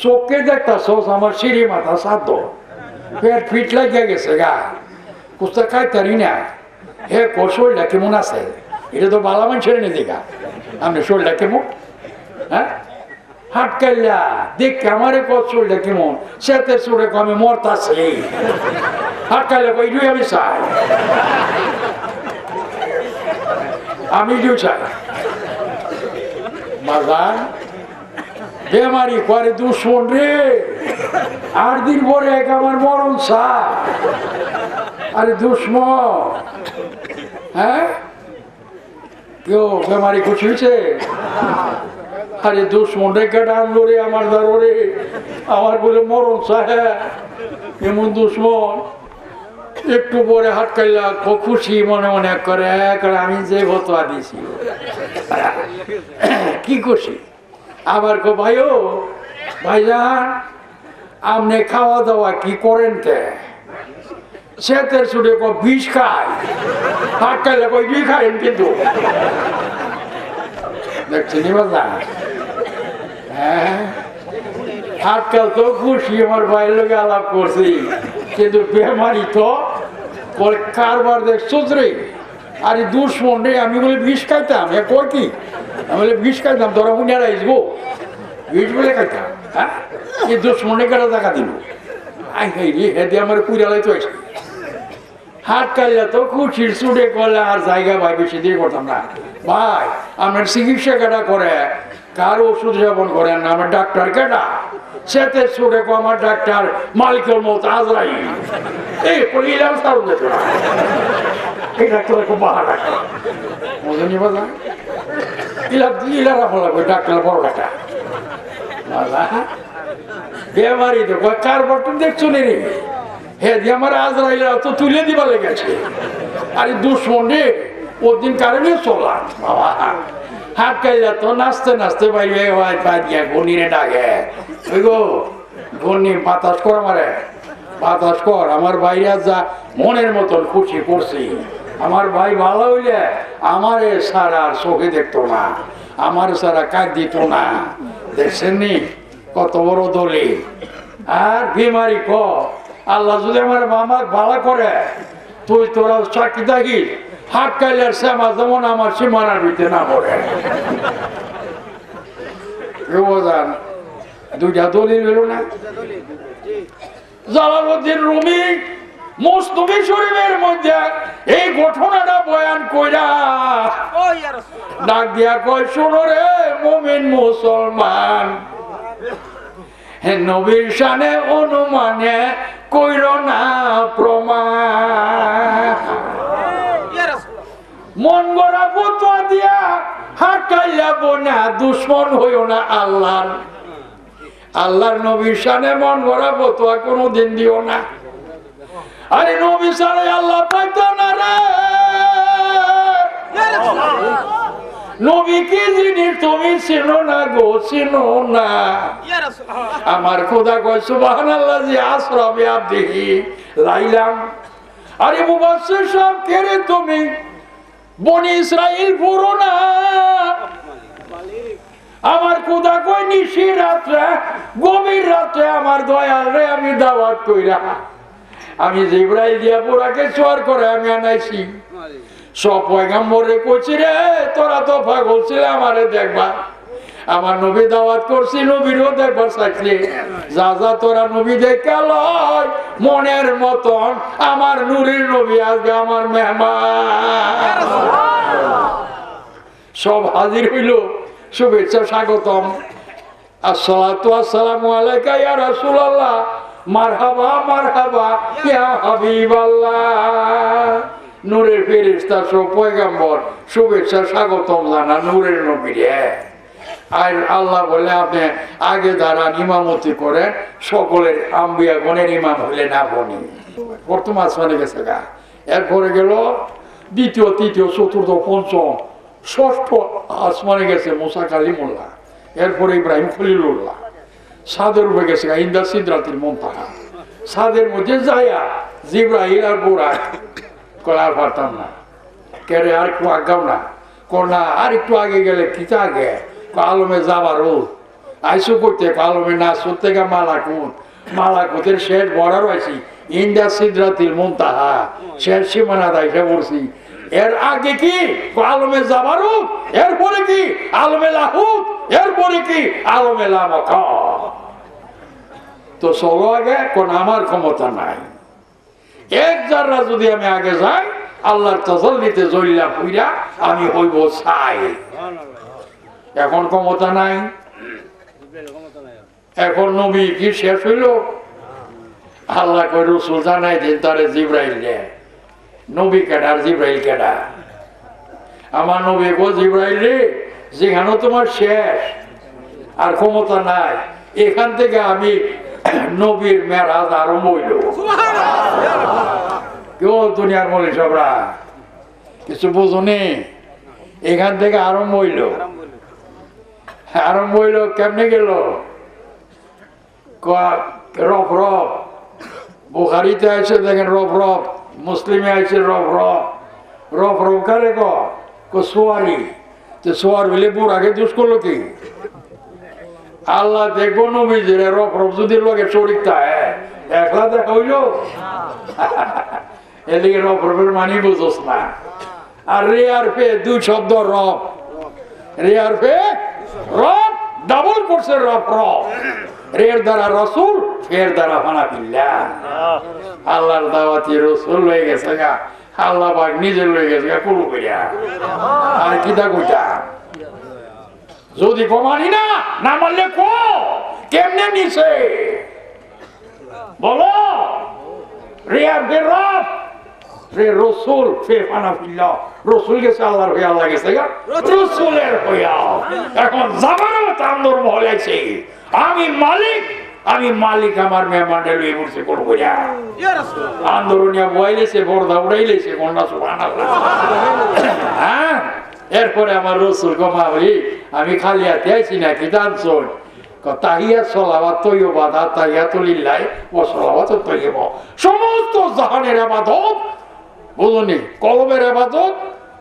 চোখে দেখতা সোস আমার সিঁড়ি মাথা সাধ্য পেট ফিট লাগিয়ে গেছে গা কুস্তা খাইতারি না। হে কো শরীরটা কেমন আছে? এটা তো বালা মানুষের নে দেখা আপনি শরীরটা কেমন? হ্যাঁ হাটকাইলা দেখ আমারে কত শরীরটা কেমন সেতে চোরে আমি মরতাছি। হাটকাইলা কই দুই আমি চাই, আমি দুই চাই বাজার বেমারি করে দুশ্মন রে। 8 দিন পরে এক আমার মরণ চা। আরে দুশ্মন হ্যাঁ কেউ বেমারি খুশি হয়েছে? আরে দুশ্মন রেখে আনলো রে আমার দারো রে, আমার বলে মরণ চা। হ্যাঁ এমন দুশ্মন একটু পরে হাটকাইলা খুশি মনে মনে করে আমি যে ভতোয়া দিছি কি খুশি। আবার কো ভাইও ভাইজান আপনি খাওয়া দাওয়া কি করেন কে? সেতের সুরে কো বিষ খায়। হাটকাইলা কই বিষ খায়েন কিন্তু দেখছেন বাজা। হ্যাঁ হাটকাল তো খুশি আমার ভাইয়ের লোকে আলাপ করছি, কিন্তু বেমারি তো কারবার দেখছো রে। আরে দুশ্মন রে আমি বলে বিষ খাইতাম। এ কয় কি আমি বলে বিষ খাইতাম ধরা হুনিয়ারা আসবো বিষ বলে খাইতাম। হ্যাঁ এই দুশ্মনে কেটে টাকা দিল আই খাই রে হেঁটে আমার কুড়ালাই তো আসে। হাট কাইলা তো খুশির চুড়ে করলে আর জায়গা ভাই বেশি দিয়ে করতাম না। ভাই আমার চিকিৎসা কেটা করে কার ওষুধ সেবন করেন না আমার ডাক্তার কেটা সেতে চুড়ে কো আমার ডাক্তার মালিকের মতো আজরাই এই ইলাম সার যেত না। এই ডাক্তার খুব বাহা ডাক্তার মজনি বাজা ইলা রাখা লাগবে ডাক্তার বড় ডাক্তার বেমারি তো কার বর্তন দেখছো রে হে দিয়ে আমার আজরাইলা তো তুলে দিবা লেগেছে। আরে দুশ্মন রে ওর দিন কারণে চলা বাবা হাত কাইলা তো নাচতে নাচতে বাইরে গনিরে ডাকে ওই গো গনি বাতাস কর আমারে বাতাস কর। আমার বাইরে যা মনের মতন খুশি করছি। আমার ভাই ভালো হইলে আমারে সারা চোখে দেখতো না, আমার সারা কাজ দিত না। দেখছেন নি কত বড় দলি। আর বিমারি ক আল্লাহ যদি আমার মামাক ভালো করে তুই তোরা চাকরি থাকিস হাত কাইলার শ্যামা যেমন আমার সীমানার ভিতরে না পড়ে। দুইটা দলিল হইল না। জালালউদ্দিন রুমি মুস্তফি শরীফের মধ্যে এই ঘটনাটা বয়ান কইরা ডাক দিয়া কয় শোনো রে মুমিন মুসলমান নবীর শানে অনুমানে কইর না প্রমাণ। মন গড়া ফতোয়া দিয়া হাঁটাইয়া বোনা দুশ্মন হইও না আল্লাহর। আল্লাহর নবীর শানে মন গড়া ফতোয়া কোনোদিন দিও না। আরে নবী ছাড়াই আল্লাহ পাইতো না রে। নবী কি জিনিস তুমি চিনো না গো চিনো না। আমার খোদা কয় সুবহানাল্লাহ জি আসরা বিআবদিহি লাইলাম। আরে মুফাসসির সব কেরে তুমি বনি ইসরাইল পুরো না। আমার খোদা কয় নিশি রাত্রে গভীর রাত্রে আমার দয়াল রে আমি দাওয়াত কইরা আমি জিবরাইল দিয়া পুরাকে চোর করে আমি আনাইছি। সব পয়গাম্বরে কইছি রে তোরা তো পাগল ছিলে আমারে দেখবা। আমার নবী দাওয়াত করছি নবীরও দেখবার চাইছিলে যা যা তোরা নবী দেখা লয় মনের মতন আমার নূরের নবী আজকে আমার মেহমান। সব হাজির হইল শুভেচ্ছা স্বাগতম। আসসালাতু আসসালামু আলাইকা ইয়া রাসূলুল্লাহ, মারহাবা মারহাবা ইয়া হাবিবাল্লাহ। নূরের ফেরেশতা সব পয়গম্বর শুভেচ্ছা স্বাগতম জানা নূরের নবী। আর আল্লাহ বলে আপনি আগে দাঁড়ান, ইমামতি করেন, সকলের আম্বিয়া গণের ইমাম হলেন আপনি। প্রথম আসমানে গেছে গা, এরপরে গেল দ্বিতীয়, তৃতীয়, চতুর্থ, পঞ্চম, ষষ্ঠ আসমানে গেছে মুসা কালিমুল্লাহ, এরপরে ইব্রাহিম খলিলুল্লাহ। সাদের উপরে গেছে গা ইন্দা সিদরাতুল মুনতাহা। সাদের মধ্যে যাইয়া জিব্রাইল আর বুরাক কলা পারতাম না, কেরে আর একটু আগাও না করনা, আর একটু আগে গেলে কিতা আগে আলমে যাবারও আইসু করতে আলমে না সত্যি মালাকুত, মালাকুতের শেষ বর্ডার আইসি ইন্দা সিদরাতুল মুনতাহা, শেষ সীমানা দাইসা পড়ছি। এর আগে কি আলমে যাবারুত, এরপরে কি আলমে লাহুত, এরপরে কি আলমে লামাক। তো চলো আগে, কোন আমার ক্ষমতা নাই। এক জাররা যদি আমি আগে যাই, আল্লাহর তাজাল্লিতে জ্বলিয়া পুইরা আমি হইব ছাই। এখন ক্ষমতা নাই, এখন নবী কি শেষ হইল? আল্লাহ কই রাসূল জানাই দেন তারে জিব্রাইল রে, নবী কেডা আর জিব্রাইল কেডা? আমার নবী গো জিব্রাইল রে, যেখানে তোমার শেষ আর ক্ষমতা নাই, এখান থেকে আমি নবীর মেরাজ আরম্ভ হইল। কেউ দুনিয়ার বলি সবরা কিছু বুঝুনি, এখান থেকে আরম্ভ হইল। আরম্ভ হইল কেমনে গেল? রফ রফ, বুখারিতে আছে দেখেন রফ রফ, মুসলিমে আছে রফ রফ। রফ রফ কারে সোয়ারি, সোয়ার হইলে বুড়াকে দুষ করলো কি? আল্লাহ দেখবো নবীজির রফ রফ যদি লোকে শরীর থাকে, একলা দেখা হইল। এদিকে রফ রফের মানি বুঝোস না। আর রে আর ফে দুই শব্দ রফ, রে আর ফে রফ ডাবল করছে রফ রফ। রের দ্বারা রসুল, ফের দ্বারা হানাফিল্লাহ। আল্লাহর দাওয়াতি রসুল হয়ে গেছে গা, আল্লাহ পাক নিজের হয়ে গেছে গা কুলু কইরা। আর কিতা কইতা যদি কমানি না না মানলে কো কেমনে নিছে বলো? রে আর ফে রফ, রে রসুল ফে হানাফিল্লাহ। রসুল গেছে আল্লাহর হয়ে, আল্লাহ গেছে গা রসুলের হইয়া। এখন জামানত আন্দোলন বলেছে আমি মালিক, আমি মালিক, আমার মেহমানটা লইয়ে পড়ছে কোন কইরা আন্দোলনিয়া বইলেছে, বর্দা উড়াইলেছে কন্যা সুবহানাল্লাহ। হ্যাঁ, এরপরে আমার রসুল কমা হই আমি খালি হাতে আইছি না কি জানছুন? তাহিয়াত সালাওয়াত তাইয়্যিবাত তাহিয়াতুলিল্লাহ ওয়া সালাওয়াতুত তাইয়্যিবা, সমস্ত জাহানের ইবাদত বুঝুনি, কলবের ইবাদত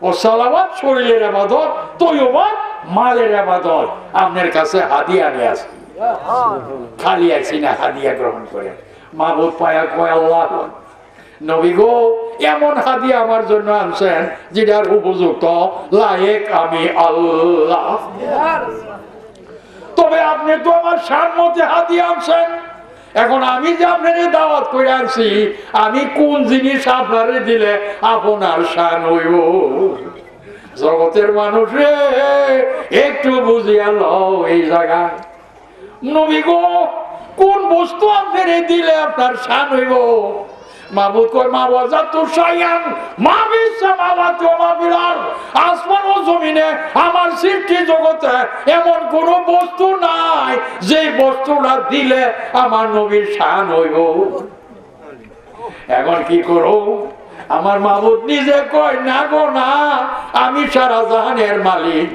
ও সালাওয়াত শরীরের ইবাদত, তাইয়্যিবাত মালের ইবাদত। আপনার কাছে হাদিয়া নিয়ে আসি, খালি আছি না, হাদিয়া গ্রহণ করে। মাহবুব পায়া কয় আল্লাহ নবী গো, এমন হাদিয়া আমার জন্য আনছেন যেটার উপযুক্ত লায়েক আমি আল্লাহ। তবে আপনি তো আমার সামনে হাদিয়া আনছেন, এখন আমি যে আপনার দাওয়াত করে আনছি, আমি কোন জিনিস আপনারে দিলে আপনার শান হইব? জগতের মানুষ রে, একটু বুঝিয়া লও এই জায়গায়। নবী গো, কোন বস্তু আপনারে দিলে আপনার শান হইব? মাহবুব কয় মা ওয়াজাতু শাইআন মা ফিস সামাওয়াতি ওয়া মা ফিল আরদ, আসমান ও জমিনে আমার সৃষ্টি জগতে এমন কোন বস্তু নাই যে বস্তুটা দিলে আমার নবীর শান হইব। এখন কি করো? আমার মাহবুব নিজে কয় না গো না, আমি সারা জাহানের মালিক।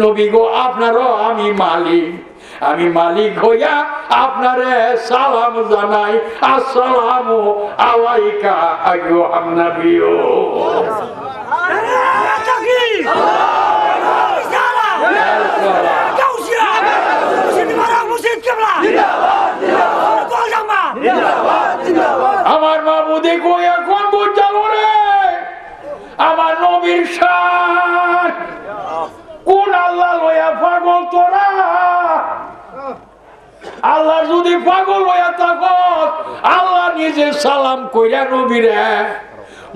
নবী গো, আপনারও আমি মালিক। আমি মালিক হইয়া আপনারে সালাম জানাই, আসসালামু আলাইকা আইয়ুহান নাবিয়্যু। আমার মাহবুবে কই এখন বুঝালো রে, আমার নবীর শান কোন আল্লাহ লইয়া পাগল তোরা? আল্লাহ যদি পাগল হইয়া থাকো, আল্লাহ নিজে সালাম কইরা নবীরে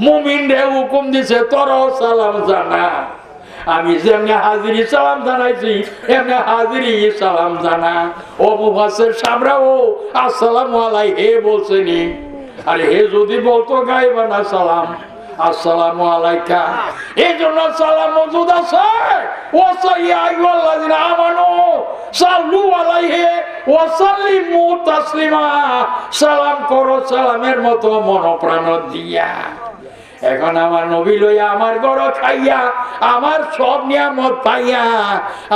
মুমিন রে হুকুম দিছে তোরাও সালাম জানা। আমি যেমনি হাজিরি সালাম জানাইছি এমনি হাজিরি সালাম জানা। ও মুফাসসির সাহেবরাও আসসালামু আলাইহি বলছেনি। আরে হে যদি বলতো গায়েবানা সালাম আসসালামু আলাইকা, এই জন্য সালাম মজুদ আছে। ওয়াসাইয়া আইয়ুহাল্লাযিনা আমানু সাল্লু আলাইহি ওয়া সাল্লিমু তাসলিমা, সালাম করো সালামের মতো মনপ্রাণ দিয়া। এখন আমার নবী লইয়া আমার ঘর খাইয়া আমার সব নিয়ামত পাইয়া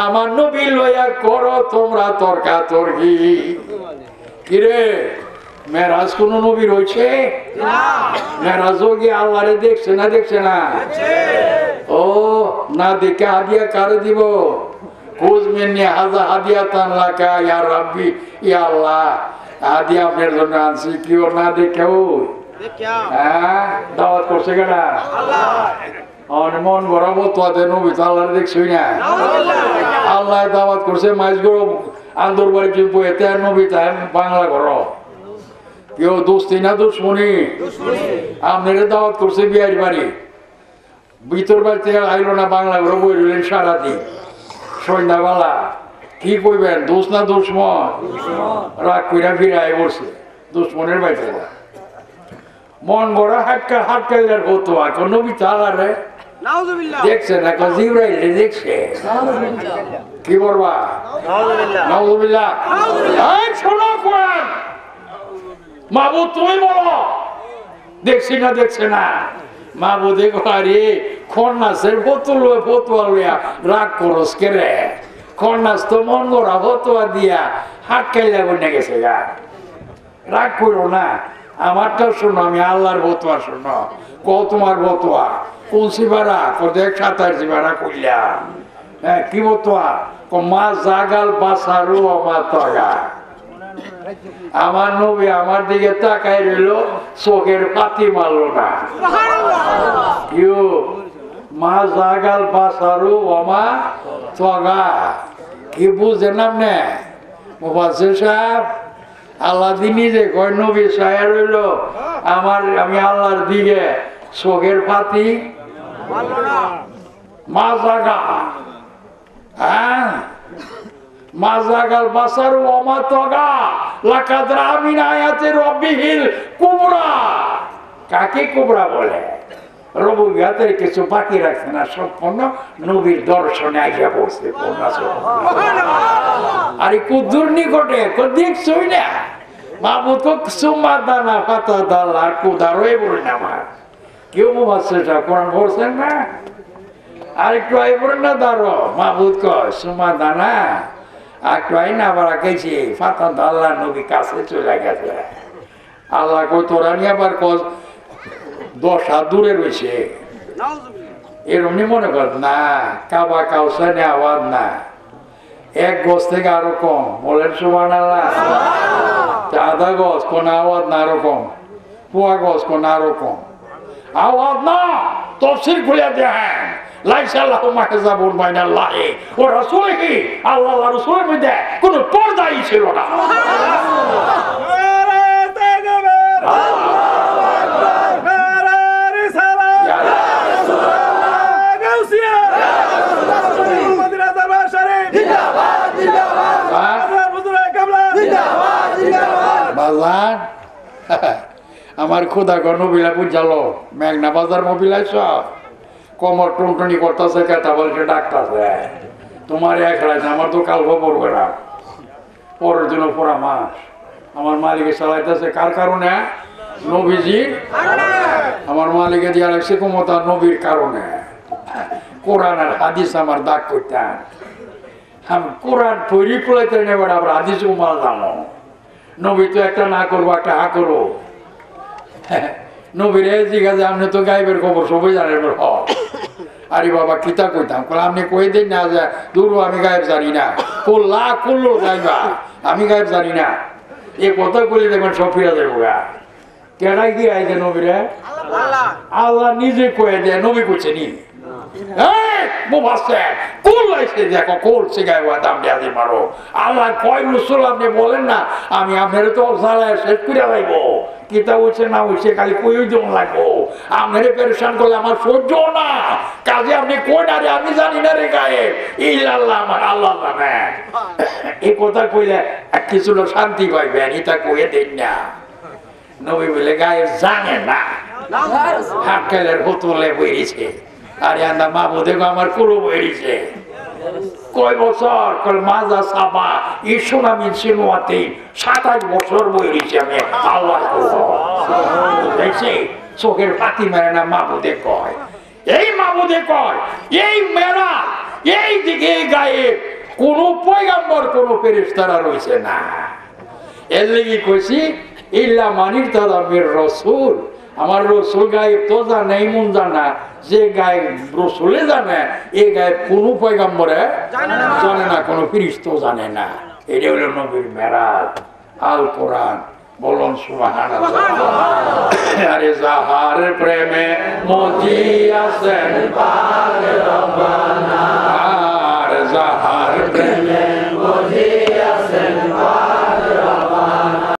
আমার নবী লইয়া করো তোমরা তর্কাতর্কি। কিরে মেরাজ কোন নবী রয়েছে? মেরাজও গিয়ে আল্লাহরে দেখছে না দেখছে না? ও না দেখে হাদিয়া কারে দিব? খুঁজ মিন্নি হাজা হাদিয়া তানলাকা ইয়া রাব্বি, ইয়া আল্লাহ হাদিয়া আপনার জন্য আনছি। কেউ না দেখেও দাওয়াত করছে কেনা মন বরাবর তোদের নবী তো আল্লাহ দেখছই না। আল্লাহ দাওয়াত করছে মাইজ গরো আন্দর বাড়ি বইতে নবী তাই বাংলা ঘর। কেউ দোস্তি না দুশ্মনী? আপনার দাওয়াত করছে বিয়ার বাড়ি, ভিতর বাড়ি থেকে আইলো না বাংলা ঘর বই রইলেন সারাদিন সন্ধ্যাবেলা। কি কইবেন দোষ না দুশ্মন? রাগ কইরা ফিরাই বসছে দুশ্মনের বাড়িতে। মন বড় হাটকা হাটকাইলার হতো এখন নবী তালারে দেখছে না জিবরাইল দেখছে। কি বলবা? নাউযুবিল্লাহ। এই শোনো কোরআন মাহবুব তুমি বলো দেখছি না দেখছে না? মাহবুব দেখো আরে খন্নাসের বোতল ফতুয়া লইয়া রাগ করস কে রে? খন্নাস তো মন গড়া ফতুয়া দিয়া হাটকাইলা বনে গেছে গা। রাগ করো না, আমারটাও শোনো, আমি আল্লাহর বতুয়া শোনো। ক তোমার বতুয়া কোন সিবারা? দেখ 27 সিবারা কইলাম। হ্যাঁ কি বতুয়া? মা জাগাল বাসারু আমার তগা। আমার নবী আমার দিকে তাকাই রইল, চোখের পাতি মারল না। কেউ মা জাগাল বাসারু আমা তগা কি বুঝে নাম নে মুফাসসির সাহেব? আল্লাহ দিনই যে কয় নবী সায়া রইল আমার, আমি আল্লাহর দিকে চোখের পাতি মা জাগা। হ্যাঁ মা জাগাল বাসারু আমা তগা লাকাদ রাআ মিন আয়াতি রাব্বিহিল কুবরা। কাকে কুবরা বলে? রবুবিয়াতের কিছু বাকি রাখছে না, সম্পূর্ণ নবীর দর্শনে আইয়া পড়ছে। আরে কুদ্দুর নিকটে দেখছই না মাহবুব সুম্মা দানা পাতা দাল আর কুদারই বলে না। আমার কেউ মুফাসসির কোরআন পড়ছেন না? আরেকটু আই পড়েন না দাঁড়ো মাহবুব কয় সুম্মা দানা একটু আই না আবার আঁকেছি পাতা দাল্লা নবী কাছে চলে গেছে। আল্লাহ কই তোরা নিয়ে আবার কস 10 হাত দূরে রয়েছে এরমনি মনে কর না। কাবা কাউসানে আওয়াজ না, 1 গজ থেকে আরো কম বলেন সুবহানাল্লাহ। আধা গজ কোন আওয়াজ না আরো কম, পোয়া গজ কোন আরো কম আওয়াজ না। তাফসীর খুলে দেখেন লাইসা লাহু মাহজাবুন বাইনাল্লাহি ওয়া রাসূলিহি, আল্লাহ আর রাসূলের মধ্যে কোনো পর্দাই ছিল না। আমার খোদা নবিলা বুঝালো মেঘনা বাজার মোবিলাইছ কমর টুনটুনি করতেছে কেটা বলছে ডাকতেছে তোমার এক রাত আমার তো কাল পড়বে না, পরের দিন পুরা মাস আমার মালিকে চালাইতেছে। কার কারণে? নবীজি আমার মালিকে দিয়া রাখছে ক্ষমতা নবীর কারণে। কোরআন আর হাদিস আমার দাগ করতেন, আমি কোরআন তৈরি পড়াইতে নেবার আবার হাদিস উমাল জানো। নবী তো একটা না করবো একটা হা করো। নবীর জিজ্ঞাসা আপনি তো গাইবের খবর সবাই জানেন। আরে বাবা কিতা কইতাম আপনি কই দিন না যে দূর আমি গায়েব জানি না, করলা করলো গাইবা আমি গায়েব জানি না। এ কথা কইলে দেখবেন সব ফিরা যাবো গা। কেডাই কি আইছে নবীরে? আল্লাহ নিজে কয়ে দেয়, নবী কইছে নি আল্লাহ কয় রসুল আপনি বলেন না আমি আপনার তো জ্বালায় শেষ করে লাগবো। কিতা উঠছে না উঠছে খালি কই যেমন লাগবো আপনারে পেরেশান করলে আমার সহ্য না, কাজে আপনি কই না রে, আমি জানি না রে গায়েব, ইল্লাল্লাহ আমার আল্লাহ জানে। এই কথা কইলে কিছু লোক শান্তি পাইবেন, এটা কয়ে দেন না। নবী বলে গায়েব জানে না, হাক্কেলের বোতলে বইছে, আরে আন্দা মা বোধে আমার কুলো বইছে। কয় বছর? কল মাজা সাবা ইসুনামিন সিনুয়াতে 27 বছর বইছে আমি আল্লাহ দেখছি, চোখের পাতি মেরে না মা বোধে কয়। এই মা বোধে কয় এই মেরা এই দিকে গায়েব কোন পয়গাম্বর কোন ফেরেশতারা রইছে না। এর লাগি কইছি ইল্লা মানির তাদামের রাসূল, আমার রসুল গায়েব তো জানে, এমন জানা যে গায়েব রসুলে জানে, এই গায়েব কোনো পয়গাম্বরে জানে না, কোনো ফেরেশতাও জানে না। এটা হলো নবীর মেরাজ, আল কোরআন। বলুন সুবহানাল্লাহ। আরে যাহার প্রেমে মজি আছেন পাক রব্বা